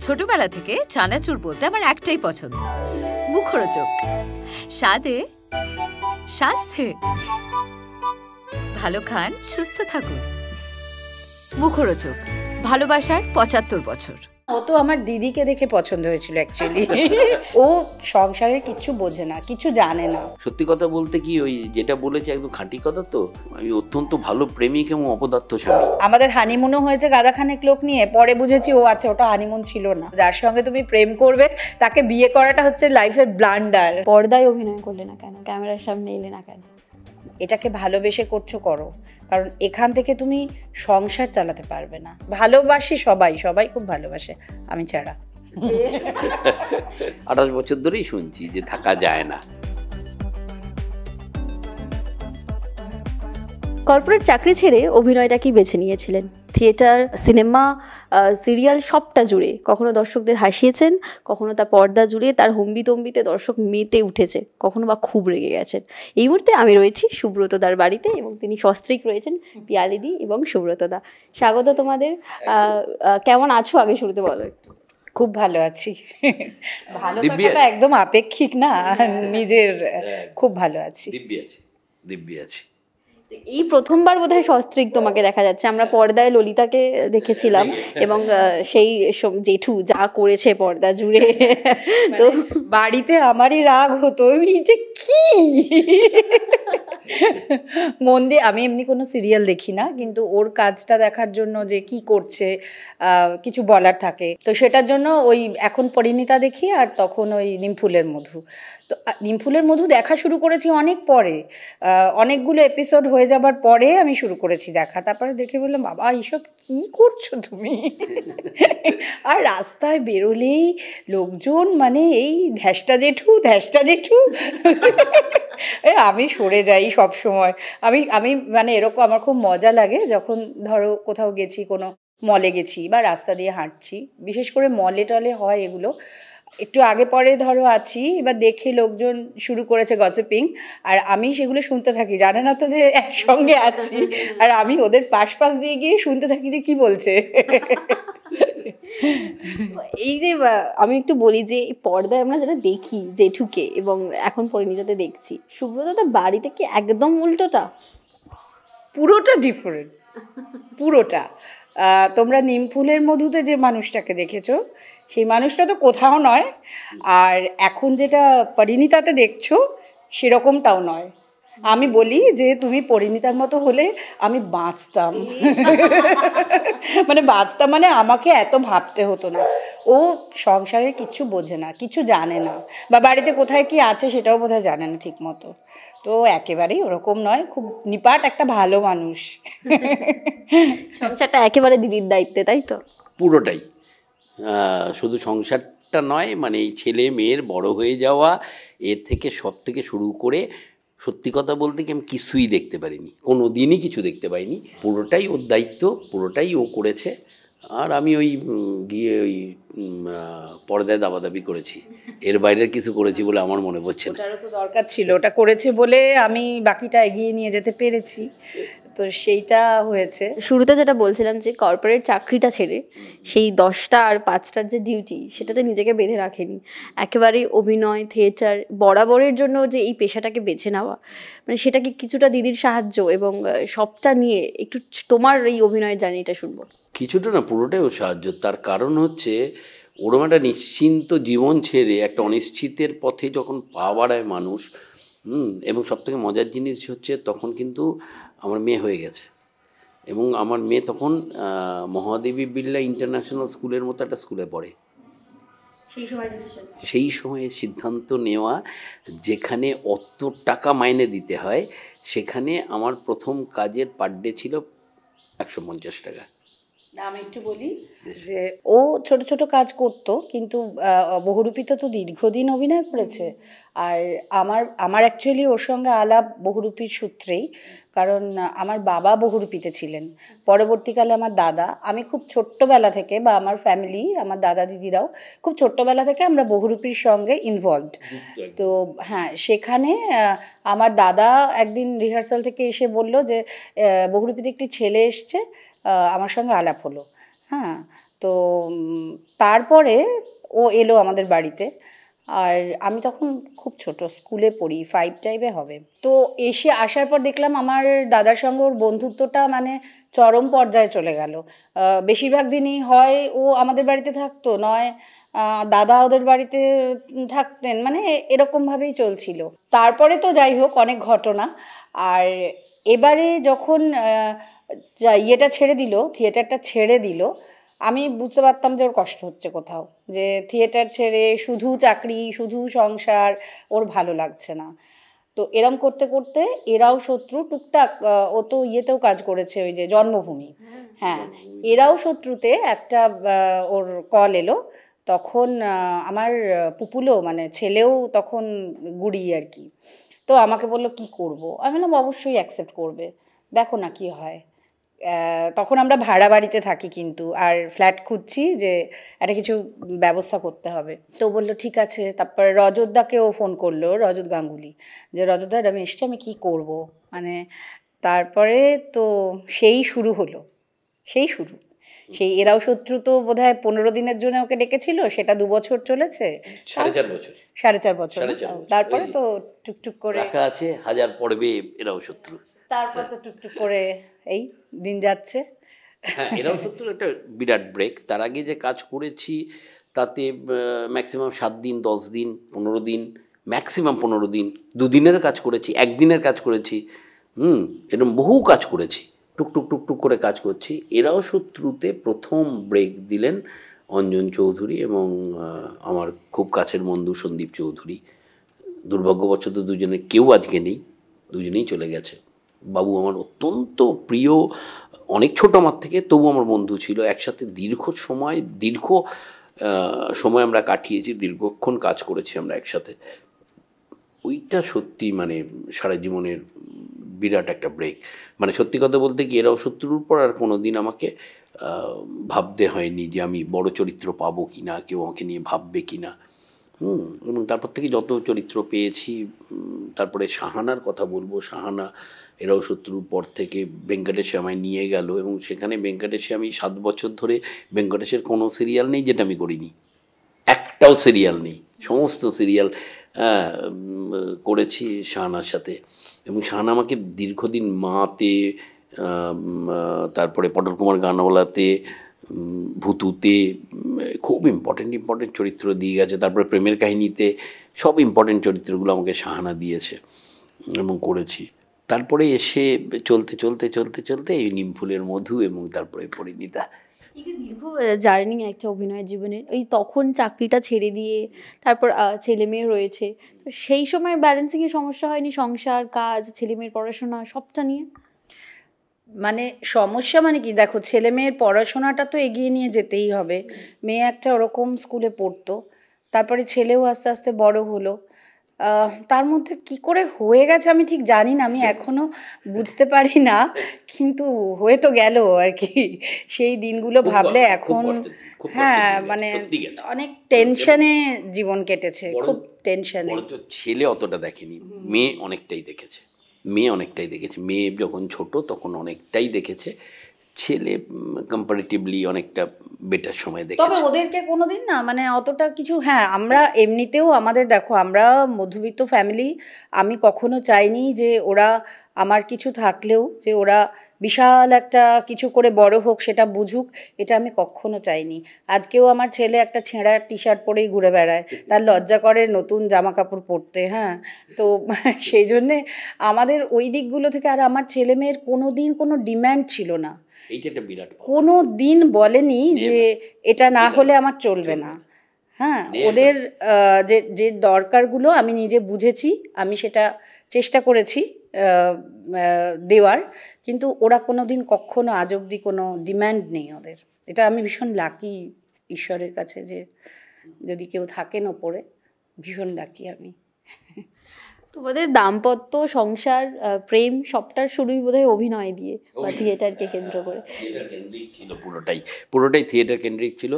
ছোটবেলা থেকে চানাচুর বলতে আমার একটাই পছন্দ, মুখরোচক, স্বাদে স্বাস্থ্যে। ভালো খান, সুস্থ থাকুন। মুখরোচক, ভালোবাসার ৭৫ বছর। ও তো আমার দিদিকে দেখে পছন্দ হয়েছিল অ্যাকচুয়ালি। ও সংসারের কিছু বোঝে না, কিছু জানে না। সত্যি কথা বলতে কি, ওই যেটা বলেছে একদম খাঁটি কথা। তো আমি অত্যন্ত ভালো প্রেমিক এবং অপদার্থ স্বামী। আমাদের হানিমুনও হয়েছে গাদাখানেক লোক নিয়ে, পরে বুঝেছি ও আচ্ছা ওটা হানিমুন ছিল না। যার সঙ্গে তুমি প্রেম করবে তাকে বিয়ে করাটা হচ্ছে লাইফের ব্লান্ডার। পর্দায় অভিনয় করলে না কেন, ক্যামেরার সামনে এলে না কেন? এটাকে ভালোবেসে করছো করো, কারণ এখান থেকে তুমি সংসার চালাতে পারবে না। ভালোবাসি সবাই, সবাই খুব ভালোবাসে, আমি ছাড়া। ২৮ বছর ধরেই শুনছি যে থাকা যায় না। কর্পোরেট চাকরি ছেড়ে অভিনয়টাকেই বেছে নিয়েছিলেন। থিয়েটার, সিনেমা, সিরিয়াল সবটা জুড়ে কখনো দর্শকদের হাসিয়েছেন, কখনো তা পর্দা জুড়ে তার হম্বিতম্বিতে দর্শক মেতে উঠেছে, কখনো বা খুব রেগে গেছেন। এই মুহূর্তে আমি রয়েছি সুব্রতদার বাড়িতে এবং তিনি সস্ত্রীক রয়েছেন পিয়ালিদি এবং সুব্রতদা। স্বাগত তোমাদের। কেমন আছো আগে শুরুতে বলো একটু। খুব ভালো আছি। ভালো থাকাটা একদম আপেক্ষিক না, নিজের খুব ভালো আছি। দিব্যি আছি। এই প্রথমবার বোধহয় সস্ত্রীক তোমাকে দেখা যাচ্ছে। আমরা পর্দায় ললিতাকে দেখেছিলাম এবং সেই জেঠু যা করেছে পর্দা জুড়ে, তো বাড়িতে আমারই রাগ হতো, যে কি মন দিয়ে। আমি এমনি কোনো সিরিয়াল দেখি না, কিন্তু ওর কাজটা দেখার জন্য যে কি করছে কিছু বলার থাকে, তো সেটার জন্য ওই এখন পরিণীতা দেখি, আর তখন ওই নিমফুলের মধু। তো নিমফুলের মধু দেখা শুরু করেছি অনেক পরে, অনেকগুলো এপিসোড হয়ে যাবার পরে আমি শুরু করেছি দেখা। তারপরে দেখে বললাম বাবা এইসব কি করছো তুমি। আর রাস্তায় বেরোলেই লোকজন মানে এই ধ্যাসটা জেঠু ধ্যাসটা জেঠু। আমি সরে যাই সব সময়। আমি মানে এরকম আমার খুব মজা লাগে যখন ধরো কোথাও গেছি, কোনো মলে গেছি বা রাস্তা দিয়ে হাঁটছি, বিশেষ করে মলে টলে হয় এগুলো, একটু আগে পরে ধরো আছি, এবার দেখে লোকজন শুরু করেছে গসিপিং, আর আমি সেগুলো শুনতে থাকি, জানে না তো যে একসঙ্গে আছি, আর আমি ওদের পাশ দিয়ে গিয়ে শুনতে থাকি যে কি বলছে। এই যে আমি একটু বলি যে পর্দায় আমরা যেটা দেখি জেঠুকে এবং এখন পরিণীতাতে দেখছি, সুব্রতদা বাড়িতে কি একদম উল্টোটা? পুরোটা ডিফারেন্ট, পুরোটা। তোমরা নিমফুলের মধুতে যে মানুষটাকে দেখেছো সেই মানুষটা তো কোথাও নয়, আর এখন যেটা পরিণীতাতে দেখছো সেরকমটাও নয়। আমি বলি যে তুমি পরিণীতার মতো হলে আমি বাঁচতাম। মানে বাঁচতাম মানে আমাকে এত ভাবতে হতো না। ও সংসারের কিচ্ছু বোঝে না, কিছু জানে না, বা বাড়িতে কোথায় কি আছে সেটাও বোধহয় জানে না ঠিক মতো। তো একেবারেই ওরকম নয়, খুব নিপাট একটা ভালো মানুষ। সংসারটা একেবারে দিদির দায়িত্বে, তাই তো? পুরোটাই। শুধু সংসারটা নয়, মানে এই ছেলে মেয়ের বড় হয়ে যাওয়া, এর থেকে সব থেকে শুরু করে সত্যি কথা বলতে কি আমি কিছুই দেখতে পারিনি, কোনো দিনই কিছু দেখতে পাইনি। পুরোটাই ওর দায়িত্ব, পুরোটাই ও করেছে। আর আমি ওই গিয়ে ওই পর্দায় দাবাদাবি করেছি, এর বাইরের কিছু করেছি বলে আমার মনে পড়ছে না। ওটারও তো দরকার ছিল, ওটা করেছে বলে আমি বাকিটা এগিয়ে নিয়ে যেতে পেরেছি, তো সেইটা হয়েছে। শুরুতে যেটা বলছিলাম যে কর্পোরেট চাকরিটা ছেড়ে সেই 10টা আর 5টার যে ডিউটি, সেটাতে নিজেকে বেঁধে রাখেনি। একেবারেই অভিনয়, থিয়েটার বরাবরের জন্য যে এই পেশাটাকে বেছে নেওয়া, মানে সেটা কি কিছুটা দিদির সাহায্য এবং সবটা নিয়ে একটু তোমার এই অভিনয়ের জার্নিটা শুনবো। কিছুটা না, পুরোটাই ও সাহায্য। তার কারণ হচ্ছে ওরকম একটা নিশ্চিন্ত জীবন ছেড়ে একটা অনিশ্চিতের পথে যখন পা বাড়ায় মানুষ, এবং সবথেকে মজার জিনিস হচ্ছে তখন কিন্তু আমার মেয়ে হয়ে গেছে, এবং আমার মেয়ে তখন মহাদেবী বিড়লা ইন্টারন্যাশনাল স্কুলের মতো একটা স্কুলে পড়ে। সেই সময়ে সিদ্ধান্ত নেওয়া, যেখানে অত টাকা মাইনে দিতে হয়, সেখানে আমার প্রথম কাজের পার ডে ছিল 150 টাকা। আমি একটু বলি যে ও ছোট ছোট কাজ করতো, কিন্তু বহুরূপীতে তো দীর্ঘদিন অভিনয় করেছে। আর আমার অ্যাকচুয়ালি ওর সঙ্গে আলাপ বহুরূপীর সূত্রেই, কারণ আমার বাবা বহুরূপীতে ছিলেন, পরবর্তীকালে আমার দাদা। আমি খুব ছোট্টবেলা থেকে, বা আমার ফ্যামিলি, আমার দাদা দিদিরাও খুব ছোট্টবেলা থেকে আমরা বহুরূপীর সঙ্গে ইনভলভড। তো হ্যাঁ, সেখানে আমার দাদা একদিন রিহার্সাল থেকে এসে বলল যে বহুরূপীতে একটি ছেলে এসছে, আমার সঙ্গে আলাপ হলো। হ্যাঁ, তো তো তারপরে ও এলো আমাদের বাড়িতে, আর আমি তখন খুব ছোট, স্কুলে পড়ি, 5 টাইপে হবে। তো আসার পর দেখলাম আমার দাদার সঙ্গে ওর বন্ধুত্বটা মানে চরম পর্যায়ে চলে গেল। বেশিরভাগ দিনই হয় ও আমাদের বাড়িতে থাকতো, নয় দাদা ওদের বাড়িতে থাকতেন, মানে এরকমভাবেই চলছিল। তারপরে তো যাই হোক অনেক ঘটনা। আর এবারে যখন ইয়েটা ছেড়ে দিল, থিয়েটারটা ছেড়ে দিল, আমি বুঝতে পারতাম যে ওর কষ্ট হচ্ছে কোথাও, যে থিয়েটার ছেড়ে শুধু চাকরি, শুধু সংসার, ওর ভালো লাগছে না। তো এরম করতে করতে এরাও শত্রু টুকটাক, ও তো ইয়েতেও কাজ করেছে, ওই যে জন্মভূমি, হ্যাঁ, এরাও শত্রুতে একটা ওর কল এলো। তখন আমার পুপুলো মানে ছেলেও তখন গুড়ি আর কি। তো আমাকে বললো কি করব, আমি বললাম অবশ্যই অ্যাকসেপ্ট করবে, দেখো না কি হয়। তখন আমরা ভাড়া বাড়িতে থাকি কিন্তু, আর ফ্ল্যাট খুঁজছি, যে একটা কিছু ব্যবস্থা করতে হবে। তো বললো ঠিক আছে। তারপরে রজতদাকেও ফোন করলো, রজত গাঙ্গুলি, যে রজতদা আমি এসছি, আমি কী করব, মানে তারপরে তো সেই শুরু হলো, সেই এরাও শত্রু তো বোধহয় 15 দিনের জন্য ওকে ডেকেছিল, সেটা 2 বছর চলেছে, 4.5 বছর, 4.5 বছর। তারপরে তো টুকটুক করে রাখা আছে, হাজার পড়বে এরাও শত্রু, তারপর তো টুকটুক করে এই দিন যাচ্ছে। হ্যাঁ, এরাও শত্রুর একটা বিরাট ব্রেক। তার আগে যে কাজ করেছি তাতে ম্যাক্সিমাম 7 দিন, 10 দিন, 15 দিন, ম্যাক্সিমাম 15 দিন, 2 দিনের কাজ করেছি, 1 দিনের কাজ করেছি, এরকম বহু কাজ করেছি, টুকটুক টুকটুক করে কাজ করছি। এরাও শত্রুতে প্রথম ব্রেক দিলেন অঞ্জন চৌধুরী এবং আমার খুব কাছের বন্ধু সন্দীপ চৌধুরী। দুর্ভাগ্যবশত দুজনের কেউ আজকে নেই, দুজনেই চলে গেছে। বাবু আমার অত্যন্ত প্রিয়, অনেক ছোট আমার থেকে, তবু আমার বন্ধু ছিল। একসাথে দীর্ঘ সময় আমরা কাটিয়েছি, দীর্ঘক্ষণ কাজ করেছি আমরা একসাথে। ওইটা সত্যি মানে সারা জীবনের বিরাট একটা ব্রেক। মানে সত্যি কথা বলতে কি, এরাও শত্রুর পর আর কোনো দিন আমাকে ভাবতে হয়নি যে আমি বড় চরিত্র পাবো কি না, কেউ আমাকে নিয়ে ভাববে কি না। এবং তারপর থেকে যত চরিত্র পেয়েছি, তারপরে শাহানার কথা বলবো। শাহানা এরাও শত্রুর পর থেকে ভেঙ্কটেশে আমায় নিয়ে গেল, এবং সেখানে ভেঙ্কটেশে আমি 7 বছর ধরে ভেঙ্কটেশের কোনো সিরিয়াল নেই যেটা আমি করিনি, একটাও সিরিয়াল নেই, সমস্ত সিরিয়াল করেছি শাহানার সাথে। এবং শাহানা আমাকে দীর্ঘদিন মাতে, তারপরে পটল কুমার গানওয়ালাতে, ভূতুতে খুব ইম্পর্টেন্ট চরিত্র দিয়ে গেছে। তারপরে প্রেমের কাহিনীতে সব ইম্পর্টেন্ট চরিত্রগুলো আমাকে শাহানা দিয়েছে এবং করেছি। তারপরে এসে চলতে এই নিমফুলের মধু এবং তারপরে পরিণীতা। এই যে দীর্ঘ জার্নি একটা অভিনয়ের জীবনের, ওই তখন চাকরিটা ছেড়ে দিয়ে তারপর ছেলে মেয়ে রয়েছে, তো সেই সময় ব্যালেন্সিংয়ের সমস্যা হয়নি? সংসার, কাজ, ছেলে মেয়ের পড়াশোনা সবটা নিয়ে? মানে সমস্যা মানে কি, দেখো ছেলে মেয়ের পড়াশোনাটা তো এগিয়ে নিয়ে যেতেই হবে। মেয়ে একটা ওরকম স্কুলে পড়তো, তারপরে ছেলেও আস্তে আস্তে বড় হলো। তার মধ্যে কি করে হয়ে গেছে আমি ঠিক জানি না, আমি এখনো বুঝতে পারি না, কিন্তু হয়ে তো গেল আর কি। সেই দিনগুলো ভাবলে এখন, হ্যাঁ মানে অনেক টেনশনে জীবন কেটেছে, খুব টেনশনে। ছেলে অতটা দেখেনি, মেয়ে অনেকটাই দেখেছে। মেয়ে যখন ছোট তখন অনেকটাই দেখেছে, ছেলে কম্পারেটিভলি অনেকটা বেটার সময় দেখেছে। তবে ওদেরকে কোনোদিন না মানে অতটা কিছু, হ্যাঁ আমরা এমনিতেও আমাদের, দেখো আমরা মধ্যবিত্ত ফ্যামিলি, আমি কখনো চাইনি যে ওরা আমার কিছু থাকলেও যে ওরা বিশাল একটা কিছু করে বড় হোক, সেটা বুঝুক, এটা আমি কখনো চাইনি। আজকেও আমার ছেলে একটা ছেঁড়া টি শার্ট পরেই ঘুরে বেড়ায়, তার লজ্জা করে নতুন জামা কাপড় পরতে, হ্যাঁ। তো সেই জন্যে আমাদের ওই দিকগুলো থেকে, আর আমার ছেলে মেয়ের কোনো দিন কোনো ডিম্যান্ড ছিল না, কোনো দিন বলেনি যে এটা না হলে আমার চলবে না। হ্যাঁ, ওদের যে যে দরকারগুলো আমি নিজে বুঝেছি, আমি সেটা চেষ্টা করেছি দেওয়ার, কিন্তু ওরা কোনো দিন কখনো আজ অবধি কোনো ডিম্যান্ড নেই ওদের। এটা আমি ভীষণ লাকি ঈশ্বরের কাছে, যে যদি কেউ থাকেন ওপরে, ভীষণ লাকি আমি। তোমাদের দাম্পত্য, সংসার, প্রেম সবটার শুরুই বোধহয় অভিনয় দিয়ে বা থিয়েটারকে কেন্দ্র করে। থিয়েটার কেন্দ্রিক ছিল পুরোটাই থিয়েটার কেন্দ্রিক ছিল।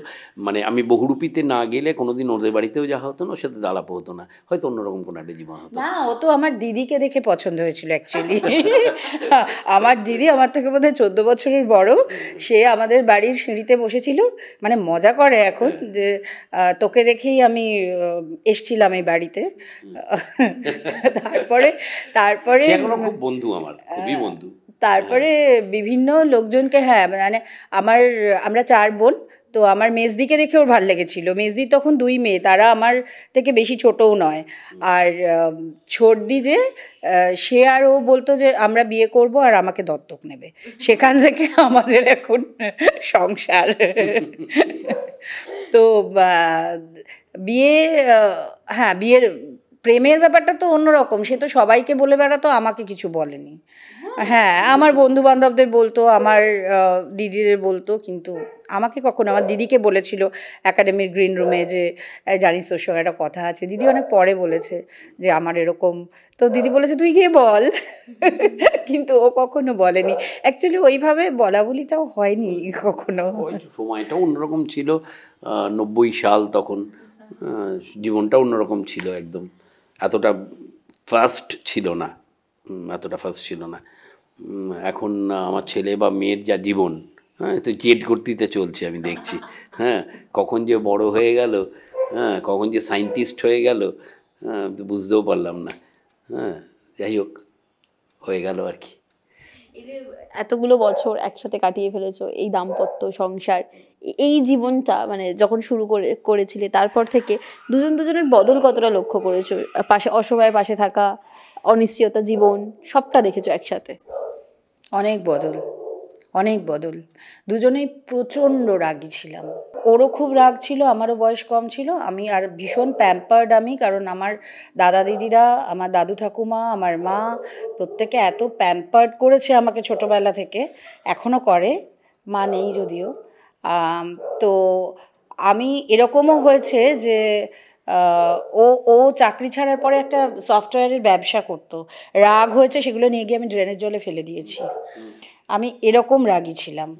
মানে আমি বহুরূপীতে না গেলে কোনোদিন ওদের বাড়িতেও যাওয়া হতো না, ওর সাথে দালাপও হতো না, হয়তো অন্যরকম কোনো একটা জীবন হতো। না, ও তো আমার দিদিকে দেখে পছন্দ হয়েছিল অ্যাকচুয়ালি। আমার দিদি আমার থেকে বোধহয় 14 বছরের বড়। সে আমাদের বাড়ির সিঁড়িতে বসেছিল, মানে মজা করে এখন যে তোকে দেখেই আমি এসছিলাম এই বাড়িতে। তারপরে তারপরে সে এখনো খুব বন্ধু, আমার খুবই বন্ধু। তারপরে বিভিন্ন লোকজনকে, হ্যাঁ মানে আমরা 4 বোন, তো আমার মেজদিকে দেখে ওর ভাল লেগেছিল। মেজদির তখন 2 মেয়ে, তারা আমার থেকে বেশি ছোটও নয়। আর ছোটদি যে সে আর ও বলতো যে আমরা বিয়ে করব আর আমাকে দত্তক নেবে। সেখান থেকে আমাদের এখন সংসার। তো বিয়ে, হ্যাঁ বিয়ের প্রেমের ব্যাপারটা তো অন্যরকম। সে তো সবাইকে বলে বেড়াতো, আমাকে কিছু বলেনি। হ্যাঁ, আমার বন্ধু বান্ধবদের বলতো, আমার দিদিদের বলতো, কিন্তু আমাকে কখনো। আমার দিদিকে বলেছিল একাডেমির গ্রিন রুমে যে জানিস তোর সঙ্গে একটা কথা আছে। দিদি অনেক পরে বলেছে যে আমার এরকম, তো দিদি বলেছে তুই গিয়ে বল। কিন্তু ও কখনো বলেনি। অ্যাকচুয়ালি ওইভাবে বলা বলিটাও হয়নি কখনো। ওই সময়টাও অন্যরকম ছিল, 90 সাল তখন। জীবনটা অন্যরকম ছিল একদম, এতটা ফাস্ট ছিল না, এখন আমার ছেলে বা মেয়ের যা জীবন, হ্যাঁ, তো জেট গতিতে চলছে আমি দেখছি। হ্যাঁ, কখন যে বড় হয়ে গেল, হ্যাঁ, কখন যে সায়েন্টিস্ট হয়ে গেল, হ্যাঁ, তো বুঝতেও পারলাম না। হ্যাঁ, যাই হোক, হয়ে গেল আর কি। এই যে এতগুলো বছর একসাথে কাটিয়ে ফেলেছো, এই দাম্পত্য সংসার, এই জীবনটা মানে যখন শুরু করেছিলে তারপর থেকে দুজনের বদল কতটা লক্ষ্য করেছো? পাশে অসহায় পাশে থাকা, অনিশ্চয়তা জীবন, সবটা দেখেছো একসাথে? অনেক বদল। দুজনেই প্রচণ্ড রাগী ছিলাম। ওরও খুব রাগ ছিল, আমারও বয়স কম ছিল। আমি আর ভীষণ প্যাম্পার্ড আমি, কারণ আমার দাদা দিদিরা, আমার দাদু ঠাকুমা, আমার মা প্রত্যেকে এত প্যাম্পার্ড করেছে আমাকে ছোটোবেলা থেকে, এখনও করে, মা নেই যদিও। তো আমি এরকমও হয়েছে যে ও চাকরি ছাড়ার পরে একটা সফটওয়্যারের ব্যবসা করতো, রাগ হয়েছে, সেগুলো নিয়ে গিয়ে আমি ড্রেনের জলে ফেলে দিয়েছি। আমি এরকম রাগী ছিলাম।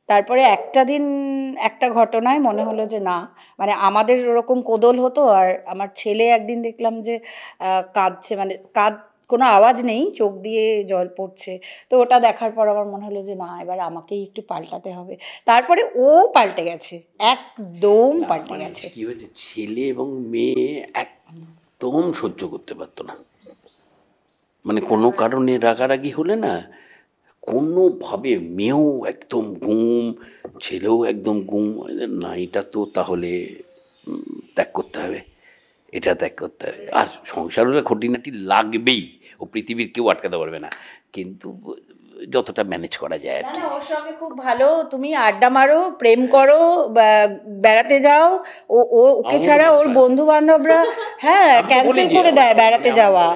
তারপরে একটা দিন একটা ঘটনায় মনে হলো যে না, মানে আমাদের ওরকম কোদল হতো, আর আমার ছেলে একদিন দেখলাম যে কাঁদছে, মানে কোনো আওয়াজ নেই, চোখ দিয়ে জল পড়ছে। তো ওটা দেখার পর আমার মনে হলো যে না, এবার আমাকেই একটু পাল্টাতে হবে। তারপরে ও পাল্টে গেছে, একদম পাল্টে গেছে। কি হয়েছে, ছেলে এবং মেয়ে একদম সহ্য করতে পারতো না। মানে কোনো কারণে রাগারাগি হলে না, কোনোভাবে মেয়েও একদম গুম, ছেলেও একদম গুম। না, এটা তো তাহলে ত্যাগ করতে হবে, এটা ত্যাগ করতে হবে। আর সংসার হলে খুঁটিনাটি লাগবেই, ও পৃথিবীর কেউ আটকাতে পারবে না, কিন্তু যতটা ম্যানেজ করা যায় আর কি। ওর সঙ্গে খুব ভালো, তুমি আড্ডা মারো, প্রেম করো, বেড়াতে যাও। ওকে ছাড়া ওর বন্ধু বান্ধবরা হ্যাঁ ক্যান্সেল করে দেয়, বেড়াতে যাওয়া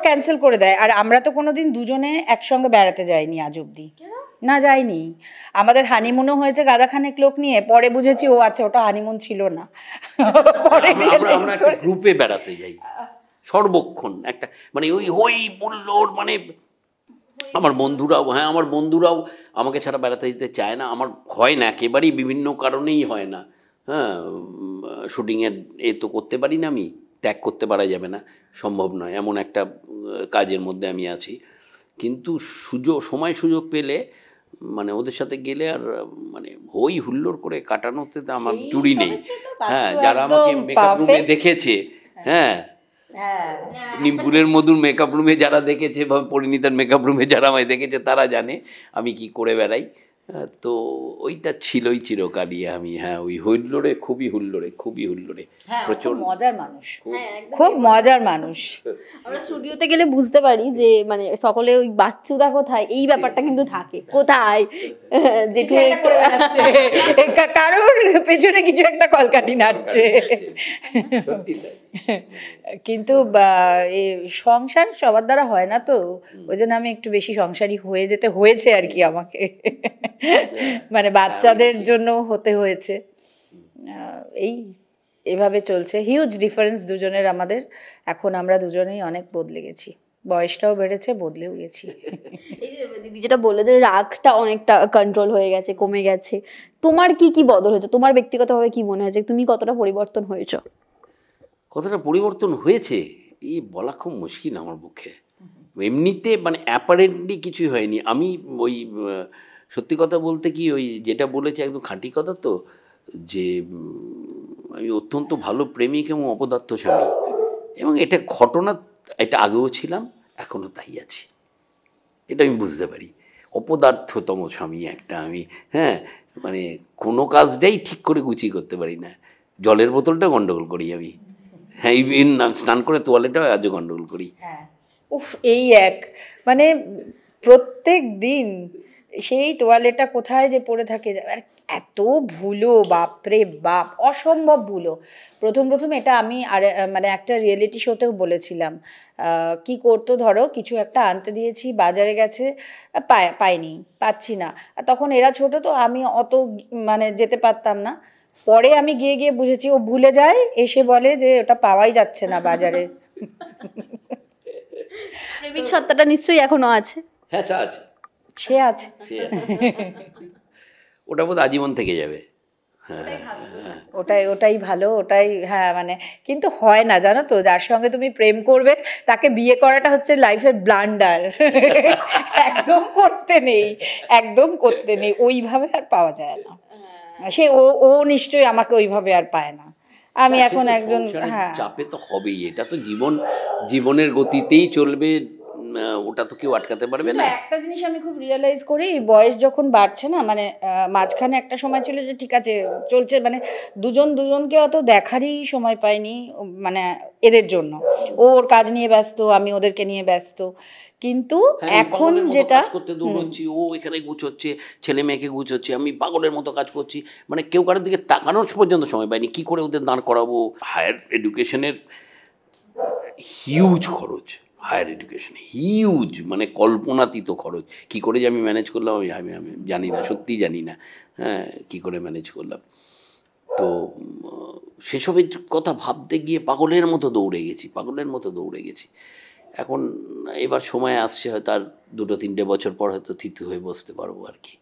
ক্যান্সেল করে দেয়। আর আমরা তো কোনোদিন দুজনে একসঙ্গে বেড়াতে যাইনি আজ অব্দি। না, যাইনি। আমাদের হানিমুনও হয়েছে গাদাখানেক লোক নিয়ে, পরে বুঝেছি ও আচ্ছা ওটা হানিমুন ছিল না। পরে আমরা একটা গ্রুপে বেড়াতে যাই সর্বক্ষণ, একটা মানে ওই হই বললোর, মানে আমার বন্ধুরাও আমাকে ছাড়া বেড়াতে যেতে চায় না। আমার হয় না, একেবারেই বিভিন্ন কারণেই হয় না। হ্যাঁ, শুটিংয়ের তো করতে পারি না, আমি ত্যাগ করতে পারা যাবে না, সম্ভব নয়, এমন একটা কাজের মধ্যে আমি আছি। কিন্তু সময় সুযোগ পেলে মানে ওদের সাথে গেলে আর মানে হই হুল্লোড় করে কাটানোতে তো আমার জুড়ি নেই। হ্যাঁ, যারা আমাকে মেকআপ রুমে দেখেছে, হ্যাঁ, নিমপুরের মধুর মেকআপ রুমে যারা দেখেছে বা পরিণীতার মেকআপ রুমে যারা আমায় দেখেছে তারা জানে আমি কি করে বেড়াই। তো ওইটা ছিলই চিরকালই আমি। হ্যাঁ, ওই খুবই হুল্লোড়ে প্রচন্ড মজার মানুষ, খুব মজার মানুষ। আমরা স্টুডিওতে গেলে বুঝতে পারি যে মানে সকলে ওই বাচ্চুদা কোথায়, এই ব্যাপারটা কিন্তু থাকে, কোথায় যেটা কারোর পেছনে কিছু একটা কলকাঠি নাড়ছে। কিন্তু সংসার সবার দ্বারা হয় না, তো ওই জন্য আমি একটু বেশি সংসারী হয়ে যেতে হয়েছে আর কি আমাকে। মানে বাচ্চাদের জন্য হতে হয়েছে এই। এভাবে চলছে। হিউজ ডিফারেন্স দুজনের আমাদের। এখন আমরা দুজনেই অনেক বদলে গেছি, বয়সটাও বেড়েছে, বদলেও গেছি। এই যে দিদি যেটা বললে যে রাগটা অনেকটা কন্ট্রোল হয়ে গেছে, কমে গেছে, তোমার কি কি বদল হয়েছে? তোমার ব্যক্তিগতভাবে কি মনে হয়েছে তুমি কতটা পরিবর্তন হয়েছো? কতটা পরিবর্তন হয়েছে এই বলা খুব মুশকিল আমার পক্ষে। এমনিতে মানে অ্যাপারেন্টলি কিছুই হয়নি। আমি ওই সত্যি কথা বলতে কি ওই যেটা বলেছে একদম খাঁটি কথা তো, যে আমি অত্যন্ত ভালো প্রেমিক এবং অপদার্থ স্বামী, এবং এটা ঘটনা, এটা আগেও ছিলাম, এখনও তাই আছি, এটা আমি বুঝতে পারি। অপদার্থতম স্বামী একটা আমি, হ্যাঁ, মানে কোনো কাজটাই ঠিক করে গুছিয়ে করতে পারি না। জলের বোতলটা গন্ডগোল করি আমি, হ্যাঁ, ইভিন স্নান করে তোয়ালেটাও আজও গন্ডগোল করি। হ্যাঁ, উফ, এই এক মানে প্রত্যেক দিন সেই তোয়ালেটা কোথায় যে পড়ে থাকে, আর এত ভুলো, বাপরে বাপ, অসম্ভব ভুলো। প্রথম এটা আমি আর মানে একটা রিয়েলিটি শোতেও বলেছিলাম, কি করতো, ধরো কিছু একটা আনতে দিয়েছি, বাজারে গেছে, পাইনি, পাচ্ছি না, আর তখন এরা ছোট তো আমি অত মানে যেতে পারতাম না। পরে আমি গিয়ে বুঝেছি ও ভুলে যায়, এসে বলে যে ওটা পাওয়াই যাচ্ছে না বাজারে। প্রেমিক সত্তাটা নিশ্চয়ই এখনো আছে। হ্যাঁ, তা আছে, সে আছে, ওটা বোধ আজীবন থেকে যাবে। হ্যাঁ, ওটাই ভালো, ওটাই, হ্যাঁ, মানে কিন্তু হয় না, জানো তো, যার সঙ্গে তুমি প্রেম করবে তাকে বিয়ে করাটা হচ্ছে লাইফের ব্লান্ডার। একদম করতে নেই, ওইভাবে আর পাওয়া যায় না। সে ও নিশ্চয়ই আমাকে ওইভাবে আর পায় না। আমি এখন একজন, হ্যাঁ, চাপে তো হবেই, এটা তো জীবনের গতিতেই চলবে, ওটা তো কেউ আটকাতে পারবে না। একটা জিনিস আমি খুব রিয়েলাইজ করি, বয়স যখন বাড়ছে না, মানে মাঝখানে একটা সময় ছিল যে ঠিক আছে চলছে, মানে দুজনকে অত দেখারই সময় পাইনি, মানে এদের জন্য, ওর কাজ নিয়ে ব্যস্ত, আমি ওদেরকে নিয়ে ব্যস্ত। কিন্তু এখন যেটা করতে দৌড়চ্ছি, ও এখানে গুছোচ্ছে, ছেলে মেয়েকে গুছোচ্ছে, আমি পাগলের মতো কাজ করছি, মানে কেউ কারোর দিকে তাকানোর পর্যন্ত সময় পাইনি। কি করে ওদের দাঁড় করাবো? হায়ার এডুকেশনের হিউজ খরচ, হায়ার এডুকেশনে হিউজ, মানে কল্পনাতীত খরচ। কি করে যে আমি ম্যানেজ করলাম আমি জানি না, সত্যিই জানি না, হ্যাঁ, কী করে ম্যানেজ করলাম। তো সেসবের কথা ভাবতে গিয়ে পাগলের মতো দৌড়ে গেছি। এখন এবার সময় আসছে, হয়তো আর 2-3 বছর পর হয়তো থিতু হয়ে বসতে পারবো আর কি।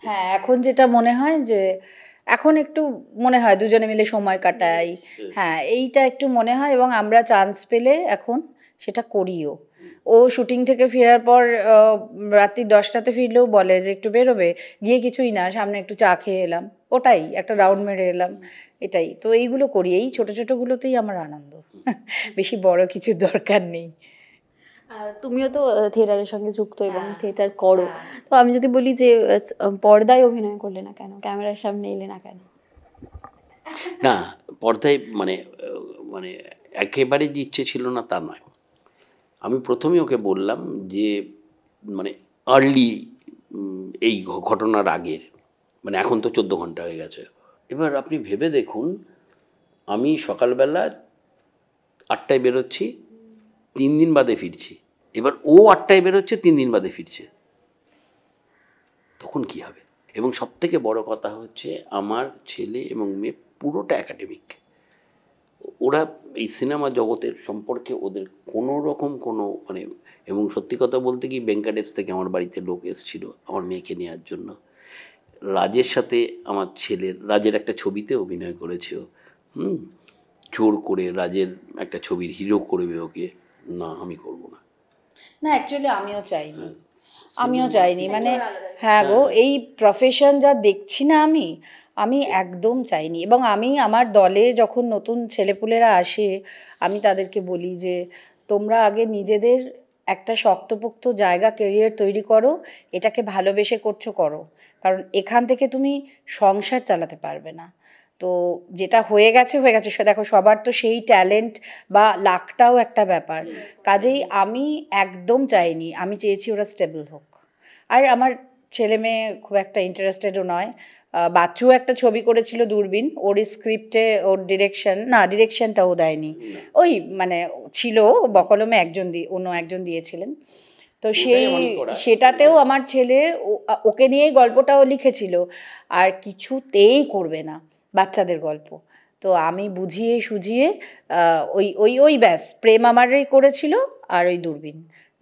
হ্যাঁ, এখন যেটা মনে হয় যে এখন একটু মনে হয় দুজনে মিলে সময় কাটাই, হ্যাঁ, এইটা একটু মনে হয়, এবং আমরা চান্স পেলে এখন সেটা করিও। ও শুটিং থেকে ফেরার পর রাত্রি 10টাতে ফিরলেও বলে যে একটু বেরোবে, গিয়ে কিছুই না, সামনে একটু চা খেয়ে এলাম, ওটাই একটা রাউন্ড মেরে এলাম, এটাই তো। এইগুলো করি, এই ছোটোগুলোতেই আমার আনন্দ, বেশি বড় কিছুর দরকার নেই। তুমিও তো থিয়েটারের সঙ্গে যুক্ত এবং থিয়েটার করো, তো আমি যদি বলি যে পর্দায় অভিনয় করলে না কেন, ক্যামেরার সামনে এলে না কেন? না, পর্দায় মানে একেবারে যে ইচ্ছে ছিল না তা নয়। আমি প্রথমেই ওকে বললাম যে মানে আর্লি, এই ঘটনার আগের, মানে এখন তো 14 ঘন্টা হয়ে গেছে। এবার আপনি ভেবে দেখুন, আমি সকালবেলা 8টায় বেরোচ্ছি, 3 দিন বাদে ফিরছি। এবার ও 8টায় বেরোচ্ছে, 3 দিন বাদে ফিরছে, তখন কি হবে? এবং সবথেকে বড় কথা হচ্ছে আমার ছেলে এবং মেয়ে পুরোটা একাডেমিক। ওরা এই সিনেমা জগতের সম্পর্কে ওদের কোনো রকম কোনো মানে, এবং সত্যি কথা বলতে কি বেঙ্কাটেশ থেকে আমার বাড়িতে লোক এসেছিল আমার মেয়েকে নেওয়ার জন্য। রাজের সাথে আমার রাজের একটা ছবিতে অভিনয় করেছে ও, জোর করে রাজের একটা ছবির হিরো করবে ওকে, না আমি করব না। না, অ্যাকচুয়ালি আমিও চাইনি, মানে হ্যাঁ গো, এই প্রফেশন যা দেখছি না আমি একদম চাইনি। এবং আমি আমার দলে যখন নতুন ছেলেপুলেরা আসে, আমি তাদেরকে বলি যে তোমরা আগে নিজেদের একটা শক্তপোক্ত জায়গা, কেরিয়ার তৈরি করো, এটাকে ভালোবেসে করো, কারণ এখান থেকে তুমি সংসার চালাতে পারবে না। তো যেটা হয়ে গেছে সে দেখো, সবার তো সেই ট্যালেন্ট বা লাকটাও একটা ব্যাপার। কাজেই আমি একদম চাইনি, আমি চেয়েছি ওরা স্টেবল হোক। আর আমার ছেলে মেয়ে খুব একটা ইন্টারেস্টেডও নয়। বাচ্চু একটা ছবি করেছিল দূরবীন, ওর স্ক্রিপ্টে ওর ডিরেকশনটাও দেয়নি, ওই মানে ছিল বকলমে অন্য একজন দিয়েছিলেন। তো সেটাতেও আমার ছেলে ওকে নিয়েই গল্পটাও লিখেছিল, আর কিছুতেই করবে না বাচ্চাদের গল্প। তো আমি বুঝিয়ে সুঝিয়ে ওই ওই ওই ব্যাস প্রেম আমারই করেছিল আর ওই দূরবীন।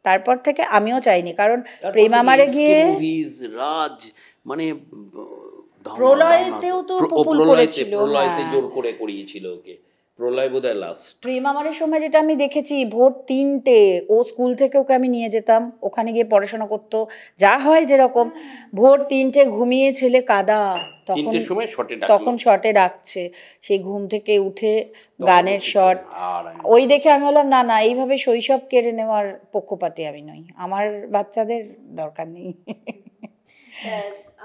তারপর থেকে আমিও চাইনি, কারণ প্রেম আমারে গিয়ে রাজ মানে প্রলয়তেও তো পুপুল করেছিল, প্রলয়তে জোর করে করিয়েছিল ওকে, প্রলয় বোধহয় লাস্ট। প্রেম আমারের সময় যেটা আমি দেখেছি, ভোর 3টে ও স্কুল থেকে ওকে আমি নিয়ে যেতাম, ওখানে গিয়ে পড়াশোনা করতো, যা হয় যেরকম। ভোর 3টে ঘুমিয়ে ছেলে কাদা, তখন শটে ডাকছে, সেই ঘুম থেকে উঠে গানের শট। ওই দেখে আমি বললাম না না, এইভাবে শৈশব কেড়ে নেওয়ার পক্ষপাতী আমি নই, আমার বাচ্চাদের দরকার নেই।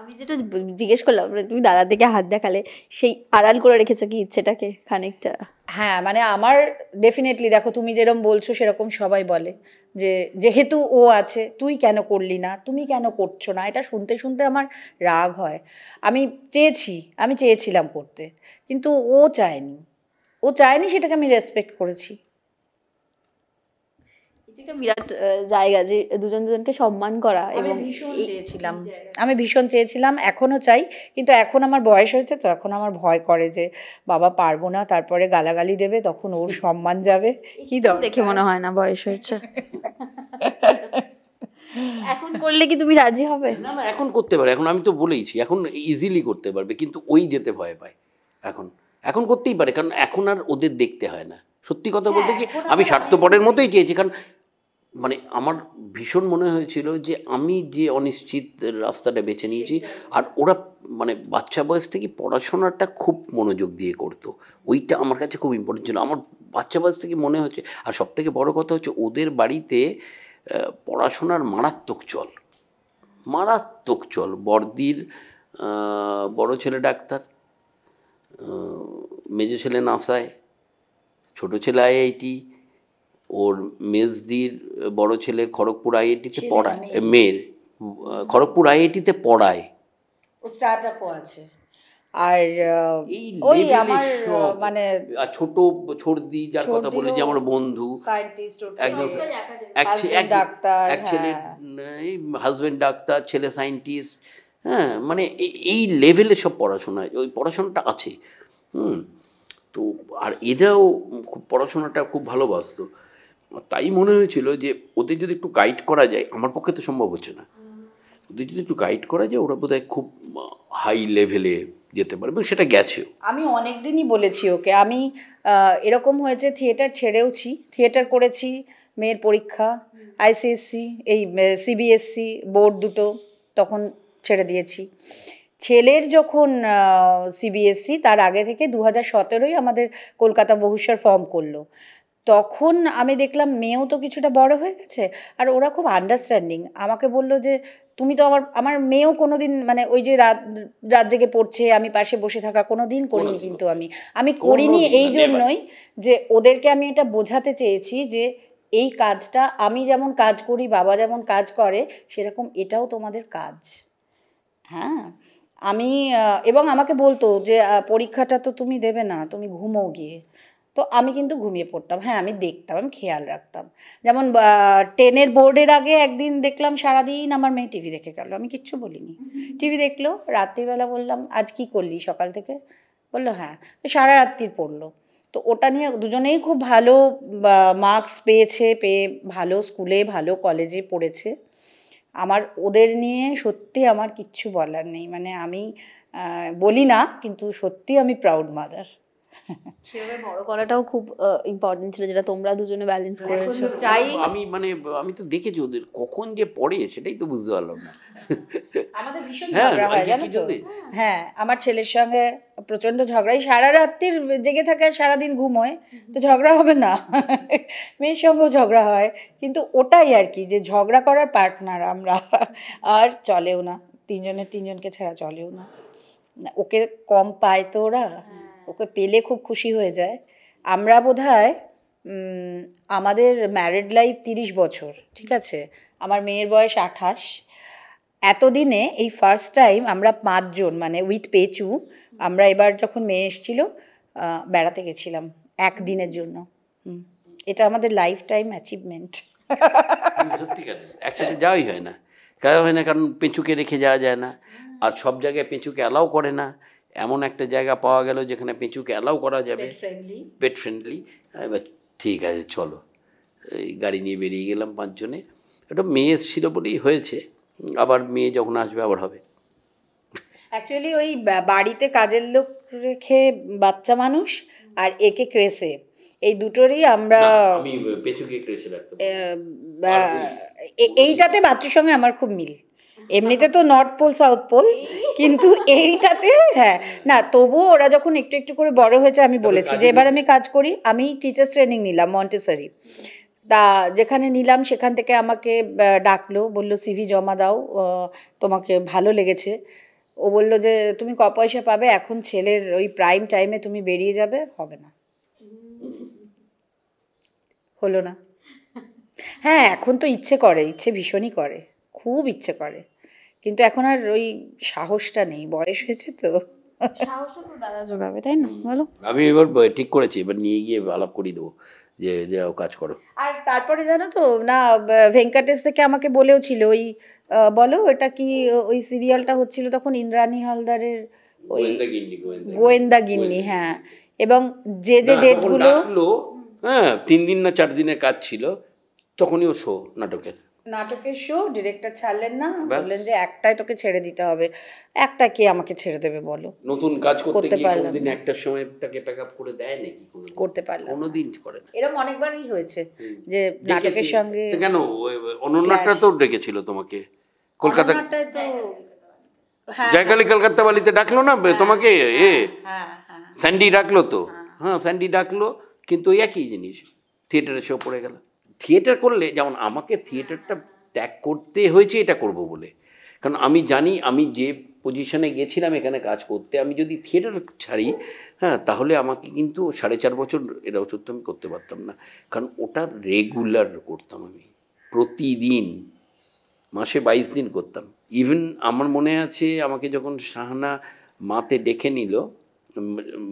আমি যেটা জিজ্ঞেস করলাম, তুমি দাদার দিকে হাত দেখালে, সেই আড়াল করে রেখেছো কি ইচ্ছেটাকে খানিকটা? হ্যাঁ, মানে আমার ডেফিনেটলি, দেখো তুমি যেরকম বলছো সেরকম সবাই বলে যে যেহেতু ও আছে তুই কেন করলি না, তুমি কেন করছো না, এটা শুনতে শুনতে আমার রাগ হয়। আমি চেয়েছিলাম করতে, কিন্তু ও চায়নি, সেটাকে আমি রেসপেক্ট করেছি। এটা বিরাট জায়গা যে দুজনকে সম্মান করা, এবং আমি ভীষণ চেয়েছিলাম, এখনো চাই, কিন্তু এখন আমার বয়স হয়েছে তো এখন আমার ভয় করে যে বাবা পারবো না, তারপরে গালাগালি দেবে, তখন ওর সম্মান যাবে। কি দেখে মনে হয় না বয়স হয়েছে। এখন করলে কি তুমি রাজি হবে? না না, এখন করতে পারে, এখন আমি তো বলেইছি এখন ইজিলি করতে পারবে, কিন্তু ওই যেতে ভয় পায়। এখন করতেই পারে, কারণ এখন আর ওদের দেখতে হয় না। সত্যি কথা বলতে কি, আমি স্বার্থপরের মতোই চেয়েছি, কারণ মানে আমার ভীষণ মনে হয়েছিল যে আমি যে অনিশ্চিত রাস্তাটা বেছে নিয়েছি, আর ওরা মানে বাচ্চা বয়স থেকে পড়াশোনাটা খুব মনোযোগ দিয়ে করতো, ওইটা আমার কাছে খুব ইম্পর্টেন্ট ছিল। আমার বাচ্চা বয়স থেকে মনে হচ্ছে, আর সব থেকে বড়ো কথা হচ্ছে ওদের বাড়িতে পড়াশোনার মারাত্মক চল। বড়দির বড় ছেলে ডাক্তার, মেজো ছেলে নাসায়, ছোটো ছেলে আইআইটি, ওর মেজদির বড় ছেলে খড়গপুর আইআইটিতে পড়ায়, মেয়ের খড়গপুর আইআইটিতে পড়ায়, ও স্টার্টআপও আছে। আর ওই আমার মানে ছোট ছর্দি, যার কথা বলে যে আমার বন্ধু, একদম ডাক্তার, এক ছেলে হাজবেন্ড ডাক্তার, ছেলে সায়েন্টিস্ট। হ্যাঁ, মানে এই লেভেলে সব পড়াশোনা, ওই পড়াশোনাটা আছে। তো আর এরাও খুব পড়াশোনাটা খুব ভালোবাসতো, তাই মনে হয়েছিল যে ওদের যদি একটু গাইড করা যায়, আমার পক্ষে তো সম্ভব হচ্ছে না, ওদের যদি একটু গাইড করা যায় ওরা বোধহয় খুব হাই লেভেলে যেতে পারবে, সেটা গেছেও। আমি অনেক দিনই বলেছি ওকে, আমি এরকম হয়েছে থিয়েটার ছেড়েওছি, থিয়েটার করেছি, মেয়ের পরীক্ষা আইসিএসসি এই সিবিএসসি বোর্ড দুটো তখন ছেড়ে দিয়েছি। ছেলের যখন সিবিএসসি, তার আগে থেকে 2017 আমাদের কলকাতা বহুস্বর ফর্ম করলো, তখন আমি দেখলাম মেয়েও তো কিছুটা বড় হয়ে গেছে, আর ওরা খুব আন্ডারস্ট্যান্ডিং। আমাকে বললো যে তুমি তো আমার মেয়েও কোনো দিন মানে ওই যে রাত জেগে পড়ছে, আমি পাশে বসে থাকা কোনো দিন করিনি, কিন্তু আমি করিনি এই জন্যই যে ওদেরকে আমি এটা বোঝাতে চেয়েছি যে এই কাজটা আমি যেমন কাজ করি, বাবা যেমন কাজ করে, সেরকম এটাও তোমাদের কাজ। হ্যাঁ, আমি এবং আমাকে বলতো যে পরীক্ষাটা তো তুমি দেবে না, তুমি ঘুমো গিয়ে। তো আমি কিন্তু ঘুমিয়ে পড়তাম, হ্যাঁ আমি দেখতাম, আমি খেয়াল রাখতাম। যেমন 10 বোর্ডের আগে একদিন দেখলাম সারাদিন আমার মেয়ে টিভি দেখে গেল, আমি কিচ্ছু বলিনি, টিভি দেখলো। রাত্রিবেলা বললাম আজ কি করলি সকাল থেকে, বললো হ্যাঁ, তো সারা রাত্রির পড়লো। তো ওটা নিয়ে দুজনেই খুব ভালো মার্কস পেয়ে ভালো স্কুলে ভালো কলেজে পড়েছে। আমার ওদের নিয়ে সত্যি আমার কিচ্ছু বলার নেই, মানে আমি বলি না, কিন্তু সত্যি আমি প্রাউড মাদার। সেভাবে বড় করাটাও খুব ইম্পর্টেন্ট ছিল, যেটা তোমরা দুজনে ব্যালেন্স করেছো। আমি তো দেখেছি ওদের কখন যে পড়ে সেটাই তো বুঝতে পারলাম না। আমাদের ভীষণ ঝগড়া হয় জানো তো। হ্যাঁ, আমার ছেলের সঙ্গে প্রচন্ড ঝগড়াই, সারা রাত্রির জেগে থাকে, সারাদিন ঘুমোয়, তো ঝগড়া হবে না? মেয়ের সঙ্গেও ঝগড়া হয়, কিন্তু ওটাই আর কি, যে ঝগড়া করার পার্টনার আমরা, আর চলেও না, তিনজনকে ছাড়া চলেও না। ওকে কম পায় তো ওরা, ওকে পেলে খুব খুশি হয়ে যায়। আমরা বোধহয় আমাদের ম্যারিড লাইফ 30 বছর, ঠিক আছে, আমার মেয়ের বয়স 28। এতদিনে এই ফার্স্ট টাইম আমরা 5 জন মানে উইথ পেচু, আমরা এবার যখন মেয়ে এসেছিল বেড়াতে গেছিলাম একদিনের জন্য। এটা আমাদের লাইফ টাইম অ্যাচিভমেন্ট। সত্যিকার একসাথে যাওয়াই হয় না, কারণ পেঁচুকে রেখে যাওয়া যায় না, আর সব জায়গায় পেঁচুকে অ্যালাউ করে না। এমন একটা জায়গা পাওয়া গেল যেখানে পেঁচুকে অ্যালাউ করা যাবে, পেট ফ্রেন্ডলি। এবার ঠিক আছে চলো, এই গাড়ি নিয়ে বেরিয়ে গেলাম 5 জনে। একটা মেয়ে এসেছিলো বলেই হয়েছে, আবার মেয়ে যখন আসবে আবার হবে। অ্যাকচুয়ালি ওই বাড়িতে কাজের লোক রেখে বাচ্চা মানুষ আর একে ক্রেসে, এই দুটোরই আমরা আমি পেঁচুকে ক্রেসে রাখতে এইটাতে বাচ্চার সঙ্গে আমার খুব মিল। এমনিতে তো নর্থ পোল সাউথ পোল, কিন্তু এইটাতে হ্যাঁ না, তবুও ওরা যখন একটু একটু করে বড় হয়েছে আমি বলেছি যে এবার আমি কাজ করি। আমি টিচার্স ট্রেনিং নিলাম মন্টেসরি, তা যেখানে নিলাম সেখান থেকে আমাকে ডাকলো, বললো সিভি জমা দাও, তোমাকে ভালো লেগেছে। ও বললো যে তুমি ক পয়সা পাবে, এখন ছেলের ওই প্রাইম টাইমে তুমি বেরিয়ে যাবে, হবে না। হলো না। হ্যাঁ এখন তো ইচ্ছে করে, ইচ্ছে ভীষণই করে, খুব ইচ্ছে করে, কিন্তু এখন আর ওই সাহসটা নেই, বয়স হয়েছে তো। সাহসটা তো দাদা জোগাবে, তাই না বলো? আমি এবার ঠিক করেছি, এবার নিয়ে গিয়ে আলাপ করিয়ে দেবো যে যাও কাজ করো। আর তারপরে জানো তো না, ভেঙ্কটেশ থেকে আমাকে বলেও ছিল ওই বলো এটা কি, ওই সিরিয়ালটা হচ্ছিল তখন ইন্দ্রাণী হালদারের ওই গোয়েন্দা গিন্নি, হ্যাঁ, এবং যে যে ডেটগুলো, হ্যাঁ 3 দিন না 4 দিনের কাজ ছিল, তখনই ও শো নাটকের শো, ডিরেক্টর ছাড়লেন না, বললেন যে একটাই তোকে ছেড়ে দিতে হবে। একটা কে আমাকে ছেড়ে দেবে বলো? নতুন কাজ করতে গিয়ে কোনদিন একটার সময় তাকে প্যাকআপ করে দেয় নাকি? করতে পারলাম কোনোদিন করে না। এরকম অনেকবারই হয়েছে যে নাটকের সঙ্গে। কেন অনন্যাটা তো ডেকেছিল তোমাকে কলকাতা, জয়কালী কলকাতা বালিতে ডাকলো না তোমাকে? স্যান্ডি ডাকলো তো, হ্যাঁ স্যান্ডি ডাকলো, কিন্তু একই জিনিস, থিয়েটারে শো পড়ে গেল। থিয়েটার করলে যেমন আমাকে থিয়েটারটা ত্যাগ করতে হয়েছে এটা করব বলে, কারণ আমি জানি আমি যে পজিশনে গেছিলাম এখানে কাজ করতে, আমি যদি থিয়েটার ছাড়ি হ্যাঁ তাহলে আমাকে কিন্তু 4.5 বছর এটা সত্য আমি করতে পারতাম না, কারণ ওটা রেগুলার করতাম আমি, প্রতিদিন, মাসে 22 দিন করতাম। ইভেন আমার মনে আছে আমাকে যখন শাহানা মাতে ডেকে নিল,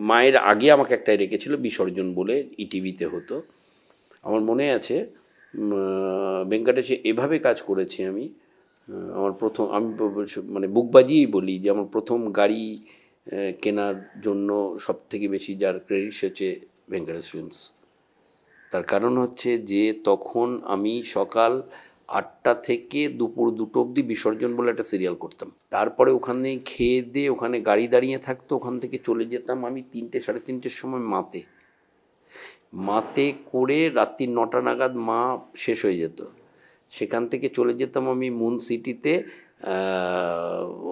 মায়ের আগে আমাকে একটা রেখেছিল বিসর্জন বলে, ইটিভিতে হতো, আমার মনে আছে ভেঙ্কটেশে এভাবে কাজ করেছি আমি। আমার প্রথম, আমি মানে বুক বাজিয়েই বলি যে আমার প্রথম গাড়ি কেনার জন্য সবথেকে বেশি যার ক্রেডিট হচ্ছে ভেঙ্কটেশ ফিল্মস। তার কারণ হচ্ছে যে তখন আমি সকাল 8টা থেকে দুপুর 2টো অবধি বিসর্জন বলে একটা সিরিয়াল করতাম, তারপরে ওখানে খেয়ে দিয়ে ওখানে গাড়ি দাঁড়িয়ে থাকতো, ওখান থেকে চলে যেতাম আমি 3টে 3:30-র সময় মাতে করে রাত্রি 9টা নাগাদ মা শেষ হয়ে যেত, সেখান থেকে চলে যেতাম আমি মুন সিটিতে,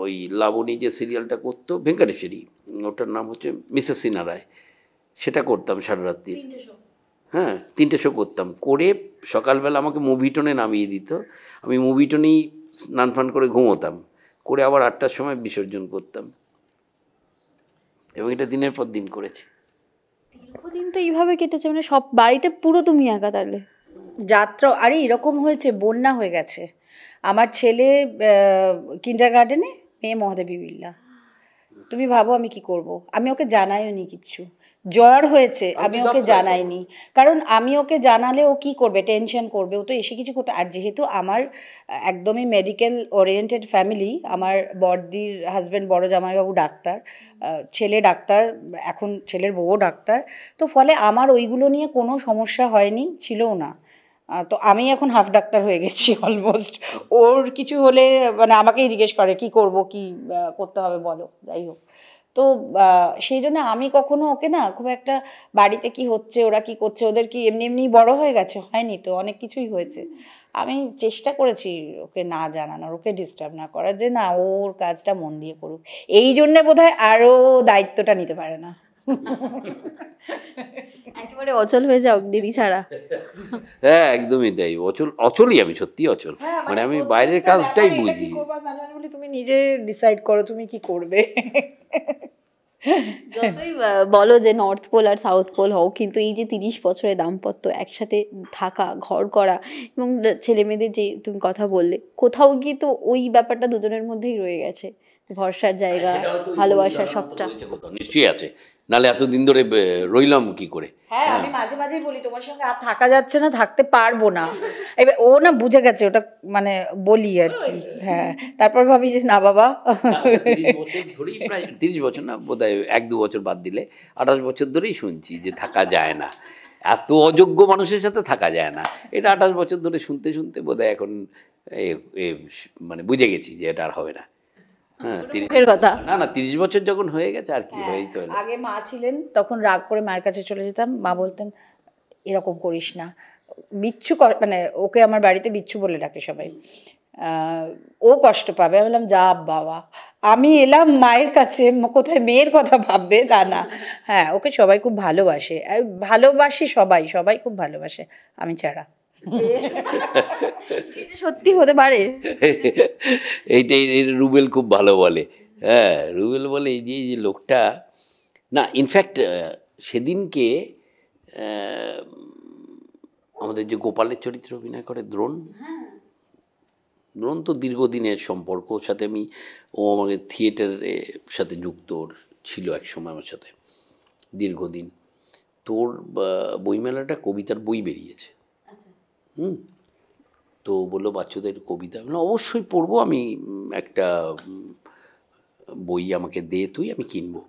ওই লাবণী যে সিরিয়ালটা করতো ভেঙ্কটেশেরই, ওটার নাম হচ্ছে মিসেস সিনহা রায়, সেটা করতাম সারা রাত্রির, হ্যাঁ 3টে শো করতাম, করে সকালবেলা আমাকে মুভিটনে নামিয়ে দিত, আমি মুভিটনেই স্নান ফান করে ঘুমোতাম, করে আবার 8টার সময় বিসর্জন করতাম, এবং এটা দিনের পর দিন করেছি। দিন তো এইভাবে কেটেছে, মানে সব বাড়িতে পুরো তুমি একা তাহলে? যাত্রা, আরে এরকম হয়েছে, বন্যা হয়ে গেছে। আমার ছেলে কিন্ডার গার্ডেনে, মেয়ে মহাদেবী বিড়লা, তুমি ভাবো আমি কি করব? আমি ওকে জানাইও নি কিচ্ছু, জ্বর হয়েছে আমি ওকে জানাইনি, কারণ আমি ওকে জানালে ও কি করবে, টেনশন করবে, ও তো এসে কিছু করতে। আর যেহেতু আমার একদমই মেডিকেল ওরিয়েন্টেড ফ্যামিলি, আমার বড়দির হাজব্যান্ড বড় জামাইবাবু ডাক্তার, ছেলে ডাক্তার, এখন ছেলের বউও ডাক্তার, তো ফলে আমার ওইগুলো নিয়ে কোনো সমস্যা হয়নি, ছিলও না। তো আমি এখন হাফ ডাক্তার হয়ে গেছি অলমোস্ট। ওর কিছু হলে মানে আমাকেই জিজ্ঞেস করে কি করব, কি করতে হবে বলো, যাই হোক। তো সেই জন্য আমি কখনো ওকে না খুব একটা বাড়িতে কি হচ্ছে, ওরা কি করছে, ওদের কি এমনি এমনি বড় হয়ে গেছে, হয়নি তো, অনেক কিছুই হয়েছে। আমি চেষ্টা করেছি ওকে না জানানোর, ওকে ডিস্টার্ব না করার, যে না ওর কাজটা মন দিয়ে করুক, এই জন্যে বোধহয় আরও দায়িত্বটা নিতে পারে না। একেবারে অচল হয়ে যাও দিদি ছাড়া। হ্যাঁ একদমই তাই, অচলই আমি, সত্যি অচল, মানে আমি বাইরের কাজটাই বুঝি। তুমি নিজে ডিসাইড করো তুমি কি করবে। যতই বলো যে নর্থ পোল আর সাউথ পোল হও, কিন্তু এই যে 30 বছরের দাম্পত্য, একসাথে থাকা, ঘর করা, এবং ছেলে মেয়েদের যে তুমি কথা বললে, কোথাও গিয়ে তো ওই ব্যাপারটা দুজনের মধ্যেই রয়ে গেছে, ভরসার জায়গা, ভালোবাসা, সবটা নিশ্চয়ই আছে। নাহলে এতদিন ধরে রইলাম কি করে। হ্যাঁ, আমি মাঝে মাঝেই বলি তোমার সঙ্গে আর থাকা যাচ্ছে না, থাকতে পারবো না। এবার ও না বুঝে গেছে ওটা, মানে বলি আর কি। হ্যাঁ, তারপর ভাবি যে না বাবা। 30 বছর ধরেই, প্রায় 30 বছর না, বোধহয় 1-2 বছর বাদ দিলে 28 বছর ধরেই শুনছি যে থাকা যায় না, এত অযোগ্য মানুষের সাথে থাকা যায় না। এটা 28 বছর ধরে শুনতে শুনতে বোধহয় এখন মানে বুঝে গেছি যে এটা আর হবে না। হ্যাঁ, কথা না না, 30 বছর যখন হয়ে গেছে আর কি হয়েই তো। আগে মা ছিলেন, তখন রাগ করে মায়ের কাছে চলে যেতাম, মা বলতেন এরকম করিস না, বিচ্ছু মানে ওকে আমার বাড়িতে বিচ্ছু বলে ডাকে সবাই, ও কষ্ট পাবে। আমি বললাম যা বাবা, আমি এলাম মায়ের কাছে, কোথায় মেয়ের কথা ভাববে তা না। হ্যাঁ, ওকে সবাই খুব ভালোবাসে, ভালোবাসে সবাই, সবাই খুব ভালোবাসে, আমি ছাড়া। এটা সত্যি হতে পারে। এইটাই রুবেল খুব ভালো বলে। হ্যাঁ, রুবেল বলে এই যে লোকটা না, ইনফ্যাক্ট সেদিনকে আমাদের যে গোপালের চরিত্র অভিনয় করে দ্রোণ, দ্রোণ তো দীর্ঘদিনের সম্পর্ক, ওর সাথে ও আমাদের থিয়েটারের সাথে যুক্ত, ওর ছিল এক সময় আমার সাথে দীর্ঘদিন। তোর বইমেলাটা কবিতার বই বেরিয়েছে, তো বললো বাচ্চাদের কবিতা, আমি অবশ্যই পড়বো, আমি একটা বই আমাকে দে তুই, আমি কিনবো।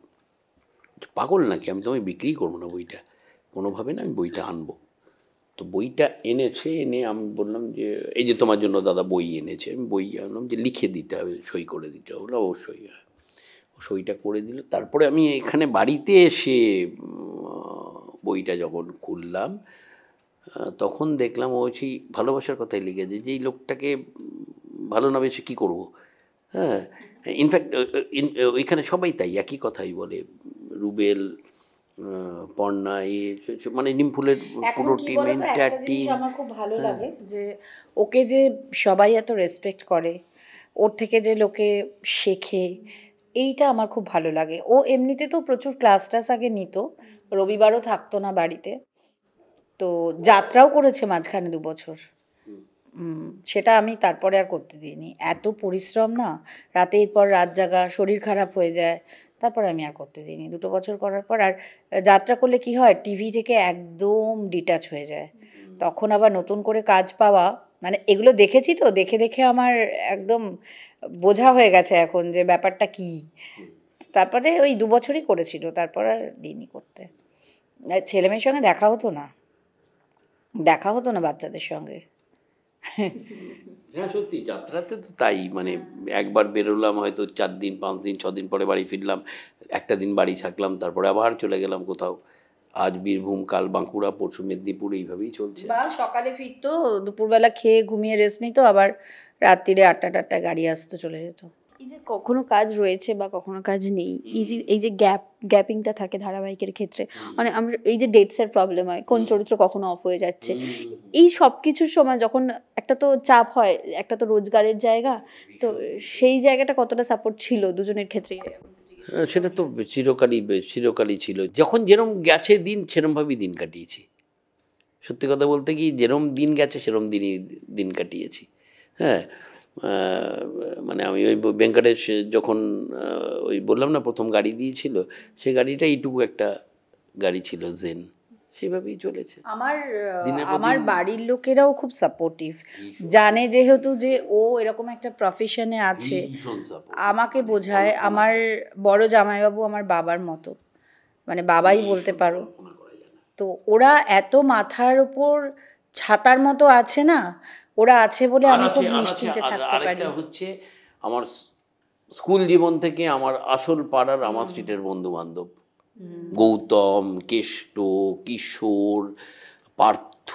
পাগল নাকি, আমি তো বিক্রি করবো না বইটা কোনোভাবে না, আমি বইটা আনবো। তো বইটা এনেছে, এনে আমি বললাম যে এই যে তোমার জন্য দাদা বই এনেছে। আমি বই আনলাম যে লিখে দিতে হবে, সই করে দিতে হবে। অবশ্যই, সইটা করে দিল। তারপরে আমি এখানে বাড়িতে এসে বইটা যখন খুললাম, তখন দেখলাম ও সেই ভালোবাসার কথাই লিখেছে, যে এই লোকটাকে ভালো না বেশি কী করবো। হ্যাঁ, ইনফ্যাক্ট ওইখানে সবাই তাই একই কথাই বলে, রুবেল, পর্ণা, মানে নিমফুলের পুরো টিম, এন্টায়ার টিম। আমার খুব ভালো লাগে যে ওকে যে সবাই এত রেসপেক্ট করে, ওর থেকে যে লোকে শেখে, এইটা আমার খুব ভালো লাগে। ও এমনিতে তো প্রচুর ক্লাস টাস আগে নিত, রবিবারও থাকতো না বাড়িতে, তো যাত্রাও করেছে মাঝখানে 2 বছর। সেটা আমি তারপরে আর করতে দিইনি, এত পরিশ্রম না, রাতের পর রাত জাগা, শরীর খারাপ হয়ে যায়, তারপরে আমি আর করতে দিইনি 2 বছর করার পর। আর যাত্রা করলে কি হয়, টিভি থেকে একদম ডিটাচ হয়ে যায়, তখন আবার নতুন করে কাজ পাওয়া, মানে এগুলো দেখেছি তো, দেখে দেখে আমার একদম বোঝা হয়ে গেছে এখন যে ব্যাপারটা কি। তারপরে ওই 2 বছরই করেছিল, তারপর আর দিনই করতে। ছেলেমেয়ের সঙ্গে দেখা হতো না বাচ্চাদের সঙ্গে। হ্যাঁ সত্যি, যাত্রাতে তো তাই, মানে একবার বেরোলাম হয়তো 4 দিন 5 দিন 6 দিন পরে বাড়ি ফিরলাম, একটা দিন বাড়ি থাকলাম, তারপরে আবার চলে গেলাম কোথাও, আজ বীরভূম, কাল বাঁকুড়া, পরশু মেদিনীপুর, এইভাবেই চলছে। বা সকালে ফিরতো, দুপুরবেলা খেয়ে ঘুমিয়ে রেস্ট নিত, আবার রাত্রিরে 8টায় গাড়ি আসতো, চলে যেত। এই যে কখনো কাজ রয়েছে বা কখনো কাজ নেই, এই যে গ্যাপিংটা থাকে ধারাবাহিকের ক্ষেত্রে, মানে আমরা এই যে ডেটসের প্রবলেম হয়, কোন চরিত্র কখনো অফ হয়ে যাচ্ছে, এই সব কিছুর সময় যখন একটা তো চাপ হয়, একটা তো রোজগারের জায়গা, তো সেই জায়গাটা কতটা সাপোর্ট ছিল দুজনের ক্ষেত্রে? সেটা তো চিরকালই ছিল, যখন যেরম গেছে দিন সেরমভাবেই দিন কাটিয়েছি। সত্যি কথা বলতে কি, যেরম দিন গেছে সেরম দিন কাটিয়েছি। হ্যাঁ, মানে আমি ওই ভেঙ্কটেশ যখন ওই বললাম না প্রথম গাড়ি দিয়েছিল, সেই গাড়িটা এইটুকু একটা গাড়ি ছিল, জেন, সেভাবেই চলেছে। আমার বাড়ির লোকেরাও খুব সাপোর্টিভ, জানে যেহেতু যে ও এরকম একটা প্রফেশনে আছে, আমাকে বোঝায়। আমার বড় জামাইবাবু আমার বাবার মতো, মানে বাবাই বলতে পারো। তো ওরা এত মাথার উপর ছাতার মতো আছে না, ওরা আছে বলে আমি খুব নিশ্চিন্তে থাকতে পারি। হচ্ছে আমার স্কুল জীবন থেকে আমার আসল পাড়ার, আমার স্ট্রিটের বন্ধু বান্ধব, গৌতম, কেষ্ট, কিশোর, পার্থ,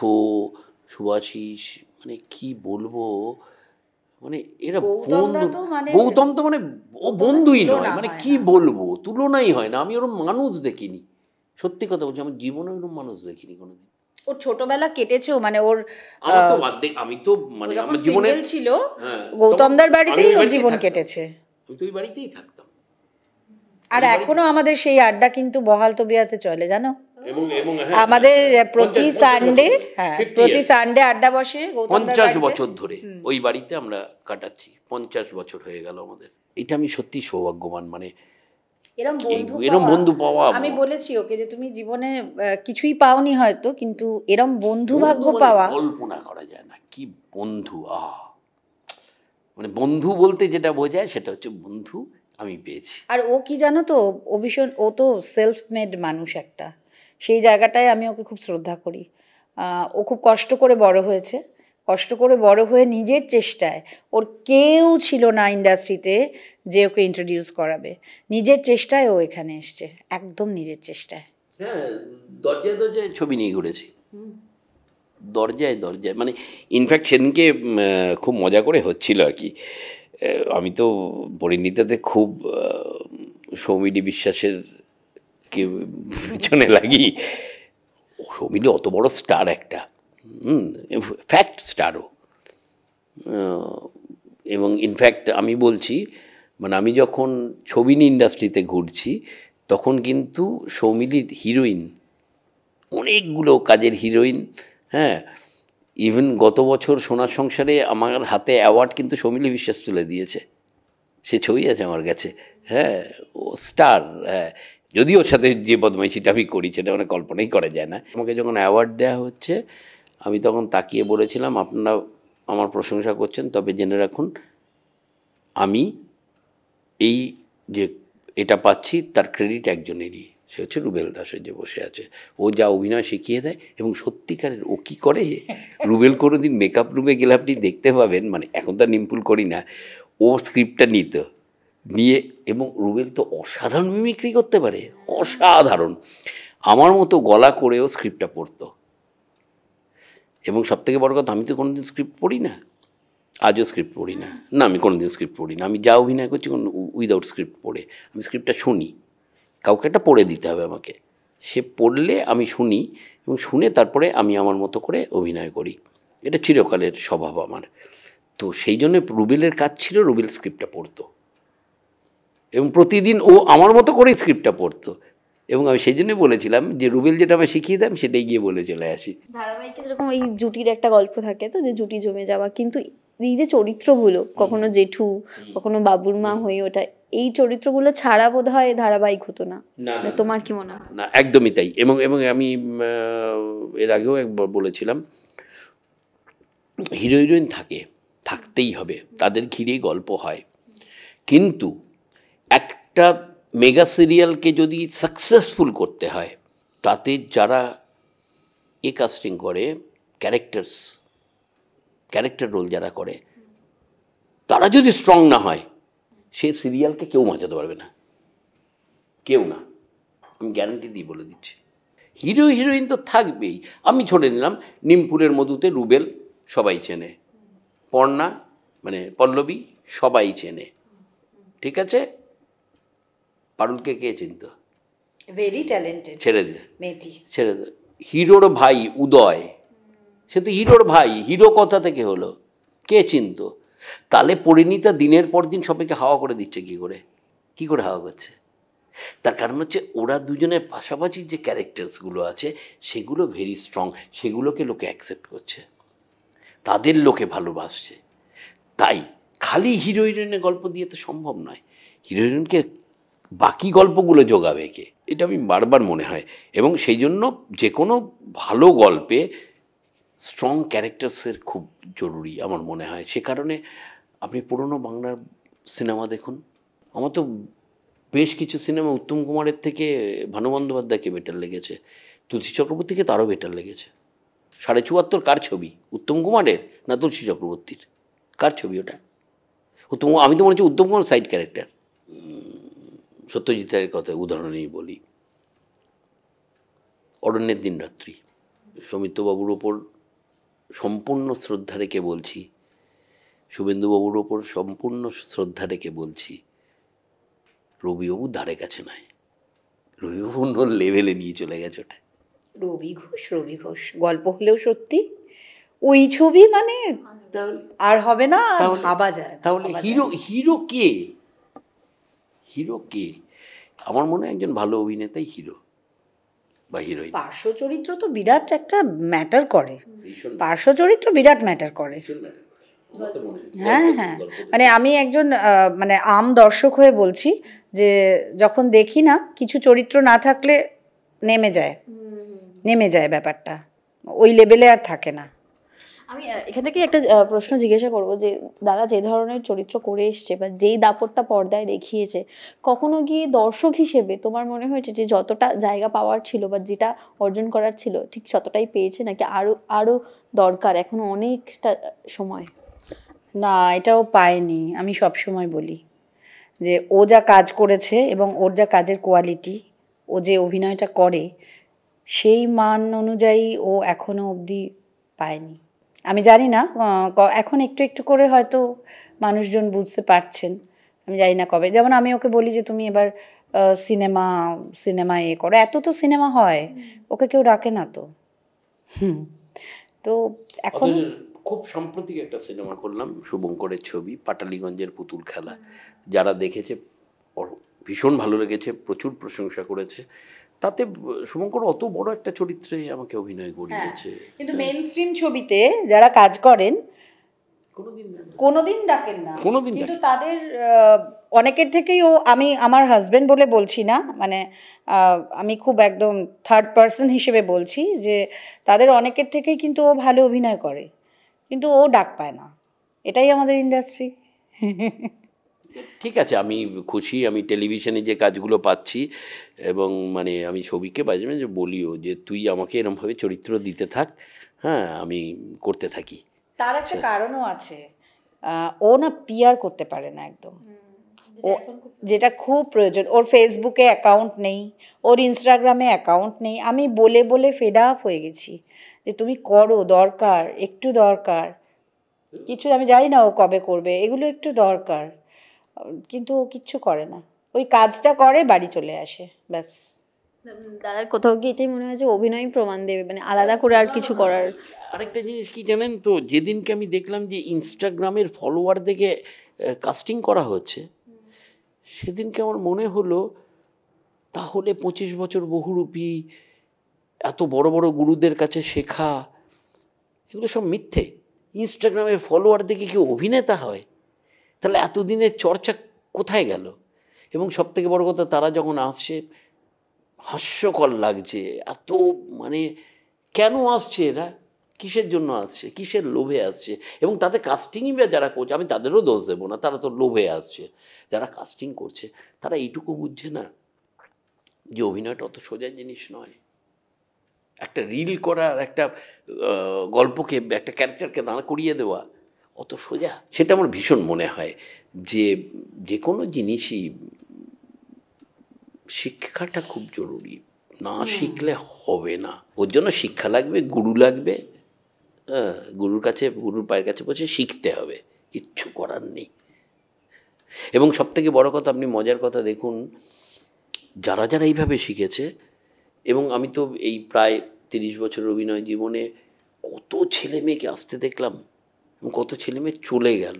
সুভাষিস, মানে কি বলবো, মানে এরা বন্ধু। গৌতম তো মানে ও বন্ধুই নয়, মানে কি বলবো, তুলনাই হয় না। আমি ওরকম মানুষ দেখিনি, সত্যি কথা বলছি, আমার জীবনে ওরকম মানুষ দেখিনি কোনোদিন। ওর ছোটবেলা কেটেছেও, মানে ওর আমি তো মানে আমার জীবনে ছিল গৌতমদার বাড়িতেই ওর জীবন কেটেছে, আমি তো ওই বাড়িতেই থাকতাম। আর এখনো আমাদের সেই আড্ডা কিন্তু বহাল তবিয়াতে চলে, জানো। আমাদের প্রতি সানডে আড্ডা বসে 50 বছর ধরে ওই বাড়িতে আমরা কাটাচ্ছি, 50 বছর হয়ে গেল আমাদের। এটা আমি সত্যি সৌভাগ্যবান, মানে এরম বন্ধু পাওয়া আমি বলেছি ওকে যে তুমি জীবনে কিছুই পাওনি হয়তো, কিন্তু এরম বন্ধু ভাগ্য মানে পাওয়া কল্পনা করা যায় না। কি বন্ধু! মানে বন্ধু বলতে যেটা বোঝায় সেটা হচ্ছে বন্ধু আমি পেয়েছি। আর ও কি জানো তো, ও তো সেলফ মেড মানুষ একটা, সেই জায়গাটায় আমি ওকে খুব শ্রদ্ধা করি। ও খুব কষ্ট করে বড় হয়েছে, কষ্ট করে বড় হয়ে নিজের চেষ্টায়, ওর কেউ ছিল না ইন্ডাস্ট্রিতে যে ওকে ইন্ট্রোডিউস করাবে, নিজের চেষ্টায় ও এখানে এসছে, একদম নিজের চেষ্টায়। হ্যাঁ, দরজায় দরজায় ছবি নিয়ে ঘুরেছি, দরজায় দরজায়। মানে ইনফ্যাক্ট সেদিনকে খুব মজা করে হচ্ছিল আর কি। আমি তো পরিণীতাতে খুব সৌমিলি বিশ্বাসের কে পেছনে লাগি। সৌমিলি অত বড় স্টার একটা, ফ্যাক্ট স্টারও। এবং ইনফ্যাক্ট আমি বলছি, মানে আমি যখন ছবি ইন্ডাস্ট্রিতে ঘুরছি তখন কিন্তু সৌমিলির হিরোইন, অনেকগুলো কাজের হিরোইন, হ্যাঁ, ইভেন গত বছর সোনার সংসারে আমার হাতে অ্যাওয়ার্ড কিন্তু সৌমিলি বিশ্বাস তুলে দিয়েছে, সে ছবি আছে আমার কাছে। হ্যাঁ, ও স্টার। হ্যাঁ, যদিও ওর সাথে যে বদমাইশিটা আমি করি সেটা মানে কল্পনাই করা যায় না। আমাকে যখন অ্যাওয়ার্ড দেওয়া হচ্ছে আমি তখন তাকিয়ে বলেছিলাম, আপনারা আমার প্রশংসা করছেন, তবে জেনে রাখুন আমি এই যে এটা পাচ্ছি তার ক্রেডিট একজনেরই, সে হচ্ছে রুবেল দাস, যে বসে আছে। ও যা অভিনয় শিখিয়ে দেয়, এবং সত্যিকারের ও কী করে, রুবেল কোনো দিন মেকআপ রুমে গেলে আপনি দেখতে পাবেন, মানে এখন তো নিমপুল করি না, ও স্ক্রিপ্টটা নিয়ে, এবং রুবেল তো অসাধারণ মিমিক্রি করতে পারে, অসাধারণ। আমার মতো গলা করেও স্ক্রিপ্টটা পড়তো। এবং সবথেকে বড় কথা, আমি তো কোনোদিন স্ক্রিপ্ট পড়ি না, আজও স্ক্রিপ্ট পড়ি না, আমি কোনোদিন স্ক্রিপ্ট পড়ি না। আমি যা অভিনয় করছি উইদাউট স্ক্রিপ্ট পড়ে, আমি স্ক্রিপ্টটা শুনি, কাউকে একটা পড়ে দিতে হবে আমাকে, সে পড়লে আমি শুনি, এবং শুনে তারপরে আমি আমার মতো করে অভিনয় করি। এটা চিরকালের স্বভাব আমার। তো সেই জন্য রুবেলের কাজ ছিল, রুবেল স্ক্রিপ্টটা পড়তো, এবং প্রতিদিন ও আমার মতো করেই স্ক্রিপ্টটা পড়তো। এবং আমি সেই জন্যই বলেছিলাম যে রুবেল যেটা আমি শিখিয়ে দেয় সেটাই গিয়ে বলে চলে আসি। ধারাবাহিকে যেরকম এই জুটির একটা গল্প থাকে, তো যে জুটি জমে যাওয়া, কিন্তু এই যে চরিত্রগুলো, কখনো জেঠু, কখনো বাবুর মা হয়ে ওঠা, এই চরিত্রগুলো ছাড়া বোধ হয় ধারাবাহিক হতো না। তোমার কি মনে হয়? না, একদমই তাই। এবং আমি এর আগেও একবার বলেছিলাম, হিরো হিরোইন থাকতেই হবে, তাদের ঘিরেই গল্প হয়, কিন্তু একটা মেগা সিরিয়ালকে যদি সাকসেসফুল করতে হয়, তাতে যারা কাস্টিং করে, ক্যারেক্টার রোল যারা করে, তারা যদি স্ট্রং না হয়, সে সিরিয়ালকে কেউ বাঁচাতে পারবে না, কেউ না, আমি গ্যারান্টি দিয়ে বলে দিচ্ছি। হিরো হিরোইন তো থাকবেই। আমি ছড়ে নিলাম, নিমপুরের মধুতে রুবেল সবাই চেনে, পর্ণা মানে পল্লবী সবাই চেনে, ঠিক আছে, পারুলকে কে চিনত? ভেরি ট্যালেন্টেড, ছেড়ে দিলে মেয়েটি, ছেড়ে দে। হিরোর ভাই উদয়, সে তো হিরোর ভাই, হিরো কথা থেকে হলো, কে চিনত? তাহলে পরিণীতা দিনের পর দিন সবাইকে হাওয়া করে দিচ্ছে। কী করে হাওয়া করছে? তার কারণ হচ্ছে ওরা দুজনের পাশাপাশি যে ক্যারেক্টার্সগুলো আছে সেগুলো ভেরি স্ট্রং, সেগুলোকে লোকে অ্যাকসেপ্ট করছে, তাদের লোকে ভালোবাসছে। তাই খালি হিরো হিরোইনের গল্প দিয়ে তো সম্ভব নয়, হিরো হিরোইনকে বাকি গল্পগুলো যোগাবে কে, এটা আমি বারবার মনে হয়। এবং সেই জন্য যে কোনো ভালো গল্পে স্ট্রং ক্যারেক্টার্সের খুব জরুরি আমার মনে হয়। সে কারণে আপনি পুরনো বাংলা সিনেমা দেখুন, আমার তো বেশ কিছু সিনেমা উত্তম কুমারের থেকে ভানু বন্দ্যোপাধ্যায়কে বেটার লেগেছে, তুলসী চক্রবর্তীকে তারও বেটার লেগেছে। 74.5 কার ছবি, উত্তম কুমারের না তুলসী চক্রবর্তীর? কার ছবি ওটা? আমি তো মনে হচ্ছে উত্তম কুমার সাইড ক্যারেক্টার। সত্যজিৎ রায়ের কথা উদাহরণেই বলি, অরণ্যের দিনরাত্রি, সৌমিত্রবাবুর ওপর সম্পূর্ণ শ্রদ্ধা রেখে বলছি, শুভেন্দুবাবুর ওপর সম্পূর্ণ শ্রদ্ধা রেখে বলছি, রবিবাবু ধারে কাছে নয়, রবিবাবু অন্য লেভেলে নিয়ে চলে গেছে ওটা। রবি ঘোষ গল্প হলেও সত্যি ওই ছবি মানে আর হবে না, ভাবা যায়। তাহলে হিরো কে? আমার মনে হয় একজন ভালো অভিনেতাই হিরো বা হিরোইন। পার্শ্ব চরিত্র তো বিরাট একটা ম্যাটার করে, পার্শ্ব চরিত্র বিরাট ম্যাটার করে। হ্যাঁ হ্যাঁ, মানে আমি একজন মানে আম দর্শক হয়ে বলছি যে যখন দেখি না কিছু চরিত্র না থাকলে নেমে যায় ব্যাপারটা, ওই লেভেলে আর থাকে না। আমি এখান থেকে একটা প্রশ্ন জিজ্ঞাসা করব যে দাদা যে ধরনের চরিত্র করে এসছে বা যেই দাপটটা পর্দায় দেখিয়েছে, কখনো গিয়ে দর্শক হিসেবে তোমার মনে হয়েছে যে যতটা জায়গা পাওয়ার ছিল বা যেটা অর্জন করার ছিল ঠিক ততটাই পেয়েছে, নাকি আরো আরো দরকার এখনো অনেকটা সময়? না, এটাও পায়নি। আমি সব সময় বলি যে ও যা কাজ করেছে এবং ওর যা কাজের কোয়ালিটি, ও যে অভিনয়টা করে সেই মান অনুযায়ী ও এখনো অবধি পায়নি। আমি জানি না, এখন একটু একটু করে হয়তো মানুষজন বুঝতে পারছেন, আমি জানি না কবে। যেমন আমি ওকে বলি যে তুমি এবার সিনেমা করো, এত তো সিনেমা হয়, ওকে কেউ রাখে না তো। তো এখন খুব সাম্প্রতিক একটা সিনেমা করলাম, শুভঙ্করের ছবি পাটালিগঞ্জের পুতুল খেলা, যারা দেখেছে ভীষণ ভালো লেগেছে, প্রচুর প্রশংসা করেছে। তাতে শুভঙ্কর অত বড় একটা চরিত্রে আমাকে অভিনয় করিয়েছে। কিন্তু মেইন স্ট্রিম ছবিতে যারা কাজ করেন কোনোদিন ডাকেন না, কিন্তু তাদের অনেকের থেকেই আমি আমার হাজবেন্ড বলে বলছি না, মানে আমি খুব একদম থার্ড পার্সন হিসেবে বলছি যে তাদের অনেকের থেকেই কিন্তু ও ভালো অভিনয় করে, কিন্তু ও ডাক পায় না। এটাই আমাদের ইন্ডাস্ট্রি। ঠিক আছে, আমি খুশি আমি টেলিভিশনে যে কাজগুলো পাচ্ছি, এবং মানে আমি ছবিকে মাঝে মাঝে বলিও যে তুই আমাকে এরমভাবে চরিত্র দিতে থাক, হ্যাঁ আমি করতে থাকি। তার একটা কারণও আছে, ও না পিআর করতে পারে না একদম, ও যেটা খুব প্রয়োজন। ওর ফেসবুকে অ্যাকাউন্ট নেই, ওর ইনস্টাগ্রামে অ্যাকাউন্ট নেই। আমি বলে বলে ফেড আপ হয়ে গেছি যে তুমি করো, দরকার, একটু দরকার কিছু। আমি জানি না ও কবে করবে, এগুলো একটু দরকার, কিন্তু ও কিচ্ছু করে না, ওই কাজটা করে বাড়ি চলে আসে, ব্যাস। দাদার কোথাও কি এটাই মনে হয় যে অভিনয় প্রমাণ দেবে, মানে আলাদা করে আর কিছু করার? আরেকটা জিনিস কি জানেন তো, যেদিনকে আমি দেখলাম যে ইনস্টাগ্রামের ফলোয়ার দেখে কাস্টিং করা হচ্ছে, সেদিনকে আমার মনে হলো তাহলে 25 বছর বহুরূপী, এত বড় বড় গুরুদের কাছে শেখা, এগুলো সব মিথ্যে। ইনস্টাগ্রামের ফলোয়ার দেখে কেউ অভিনেতা হয়? তাহলে এতদিনের চর্চা কোথায় গেল? এবং সবথেকে বড় কথা, তারা যখন আসছে হাস্যকর লাগছে, এত মানে কেন আসছে এরা, কিসের জন্য আসছে, কিসের লোভে আসছে? এবং তাদের কাস্টিংই বা যারা করছে, আমি তাদেরও দোষ দেবো না, তারা তো লোভে আসছে। যারা কাস্টিং করছে তারা এইটুকু বুঝছে না যে অভিনয়টা অত সোজা জিনিস নয়। একটা রিল করার, একটা গল্পকে, একটা ক্যারেক্টারকে দাঁড় করিয়ে দেওয়া অত সোজা, সেটা আমার ভীষণ মনে হয় যে যে কোনো জিনিসই শিক্ষাটা খুব জরুরি, না শিখলে হবে না। ওর জন্য শিক্ষা লাগবে, গুরু লাগবে, হ্যাঁ গুরুর পায়ের কাছে বসে শিখতে হবে, কিচ্ছু করার নেই। এবং সবথেকে বড় কথা, আপনি মজার কথা দেখুন, যারা যারা এইভাবে শিখেছে, এবং আমি তো এই প্রায় 30 বছরের অভিনয় জীবনে কত ছেলে মেয়েকে আসতে দেখলাম এবং কত ছেলে মেয়ে চলে গেল,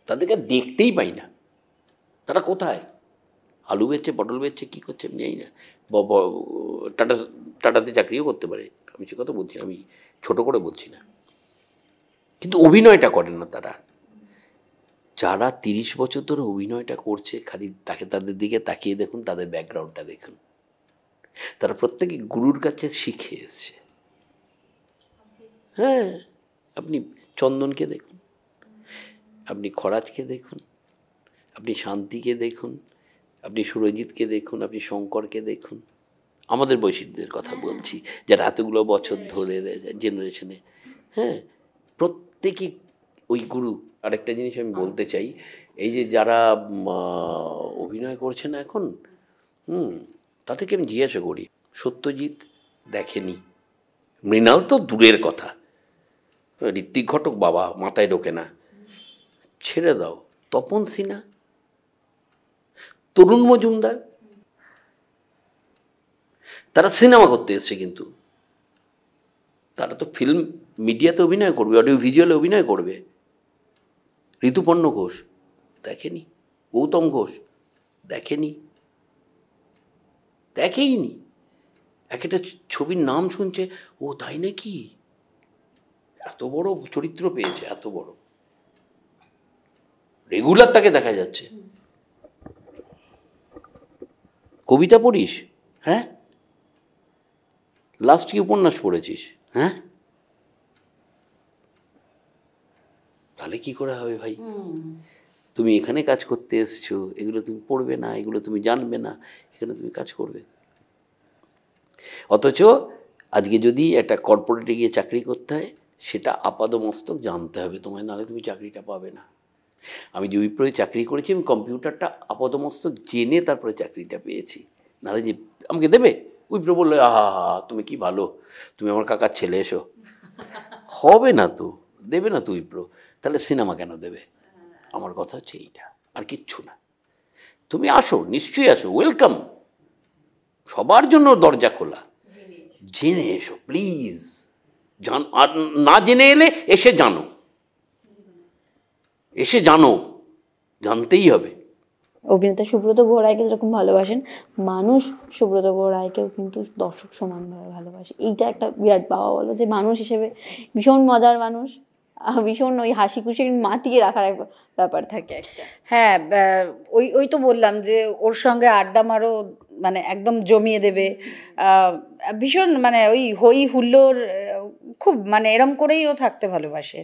তাদেরকে দেখতেই পাই না। তারা কোথায়? আলু বেচছে, পটল বেচছে, কী করছে আমি জানি না। টাটাতে চাকরিও করতে পারে, আমি সে কথা বলছি না, আমি ছোটো করে বলছি না, কিন্তু অভিনয়টা করেন না তারা। যারা 30 বছর ধরে অভিনয়টা করছে, খালি তাদের দিকে তাকিয়ে দেখুন, তাদের ব্যাকগ্রাউন্ডটা দেখুন, তারা প্রত্যেকে গুরুর কাছে শিখে এসছে। হ্যাঁ, আপনি চন্দনকে দেখুন, আপনি খরাজকে দেখুন, আপনি শান্তিকে দেখুন, আপনি সুরজিৎকে দেখুন, আপনি শঙ্করকে দেখুন, আমাদের বৈশিষ্ট্যের কথা বলছি, যারা এতগুলো বছর ধরে জেনারেশনে, হ্যাঁ প্রত্যেকে ওই গুরু। আরেকটা জিনিস আমি বলতে চাই, এই যে যারা অভিনয় করছে না এখন, তাদেরকে আমি জিজ্ঞাসা করি, সত্যজিৎ দেখেনি, মৃণাল তো দূরের কথা, ঋত্বিক ঘটক বাবা মাথায় ঢোকে না, ছেড়ে দাও, তপন সিনহা, তরুণ মজুমদার, তারা সিনেমা করতে এসছে, কিন্তু তারা তো ফিল্ম মিডিয়াতে অভিনয় করবে, অডিও ভিজুয়ালে অভিনয় করবে। ঋতুপর্ণ ঘোষ দেখেনি, গৌতম ঘোষ দেখেনি, দেখেইনি। একটা ছবির নাম শুনছে, ও তাই নাকি, এত বড় চরিত্র পেয়েছে, এত বড়। রেগুলার তাকে দেখা যাচ্ছে। কবিতা পড়িস? হ্যাঁ। লাস্ট কি উপন্যাস পড়েছিস? হ্যাঁ। তাহলে কি করে হবে ভাই? তুমি এখানে কাজ করতে এসছো, এগুলো তুমি পড়বে না, এগুলো তুমি জানবে না, এখানে তুমি কাজ করবে। অথচ আজকে যদি একটা কর্পোরেটে গিয়ে চাকরি করতে হয়, সেটা আপাদমস্তক জানতে হবে তোমায়, নাহলে তুমি চাকরিটা পাবে না। আমি যে উইপ্রোয় চাকরি করেছি, আমি কম্পিউটারটা আপাদমস্তক জেনে তারপরে চাকরিটা পেয়েছি, নাহলে যে আমাকে দেবে উইপ্রো বললে আহা হা তুমি কি ভালো, তুমি আমার কাকার ছেলে, এসো, হবে না তো, দেবে না তো উইপ্রো। তাহলে সিনেমা কেন দেবে? আমার কথা হচ্ছে এইটা, আর কিচ্ছু না। তুমি আসো, নিশ্চয়ই আসো, ওয়েলকাম, সবার জন্য দরজা খোলা, জেনে এসো প্লিজ। আর না জেনে এলে এসে জানো, এসে জানো, জানতেই হবে। অভিনেতা সুব্রত গুহ রায়কে যেরকম ভালোবাসেন, মানুষ সুব্রত গুহ রায়কেও কিন্তু দর্শক সমানভাবে ভালোবাসে। এইটা একটা বিরাট পাওয়া বলো, যে মানুষ হিসেবে ভীষণ মজার মানুষ, ভীষণ ওই হাসি খুশি মাতিয়ে রাখার একটা ব্যাপার থাকে একটা। হ্যাঁ, ওই ওই তো বললাম যে ওর সঙ্গে আড্ডা মারো মানে একদম জমিয়ে দেবে, ভীষণ মানে ওই হই হুল্লোড়, খুব মানে এরম করেই ও থাকতে ভালোবাসে।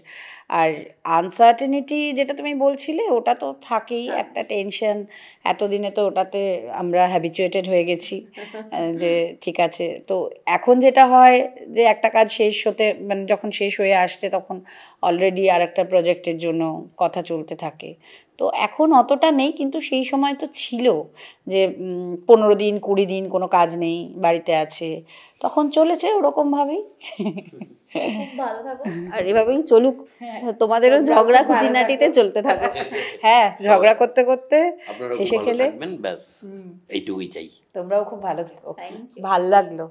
আর আনসার্টেনিটি যেটা তুমি বলছিলে, ওটা তো থাকেই, একটা টেনশন। এতদিনে তো ওটাতে আমরা হ্যাবিচুয়েটেড হয়ে গেছি যে ঠিক আছে। তো এখন যেটা হয় যে একটা কাজ শেষ হতে মানে যখন শেষ হয়ে আসছে, তখন অলরেডি আর একটা প্রজেক্টের জন্য কথা চলতে থাকে। তো এখন অতটা নেই, কিন্তু সেই সময় তো ছিল যে 15 দিন 20 দিন কোনো কাজ নেই, বাড়িতে আছে, তখন চলেছে ওরকমভাবেই। খুব ভালো থাকো, আর এভাবেই চলুক, তোমাদেরও ঝগড়া খুঁটিনাটিতে চলতে থাকো। হ্যাঁ, ঝগড়া করতে করতে আপনারা হেসে খেলে, ব্যাস এইটুকুই চাই। তোমরাও খুব ভালো থেকো। Thank you. ভাল লাগলো।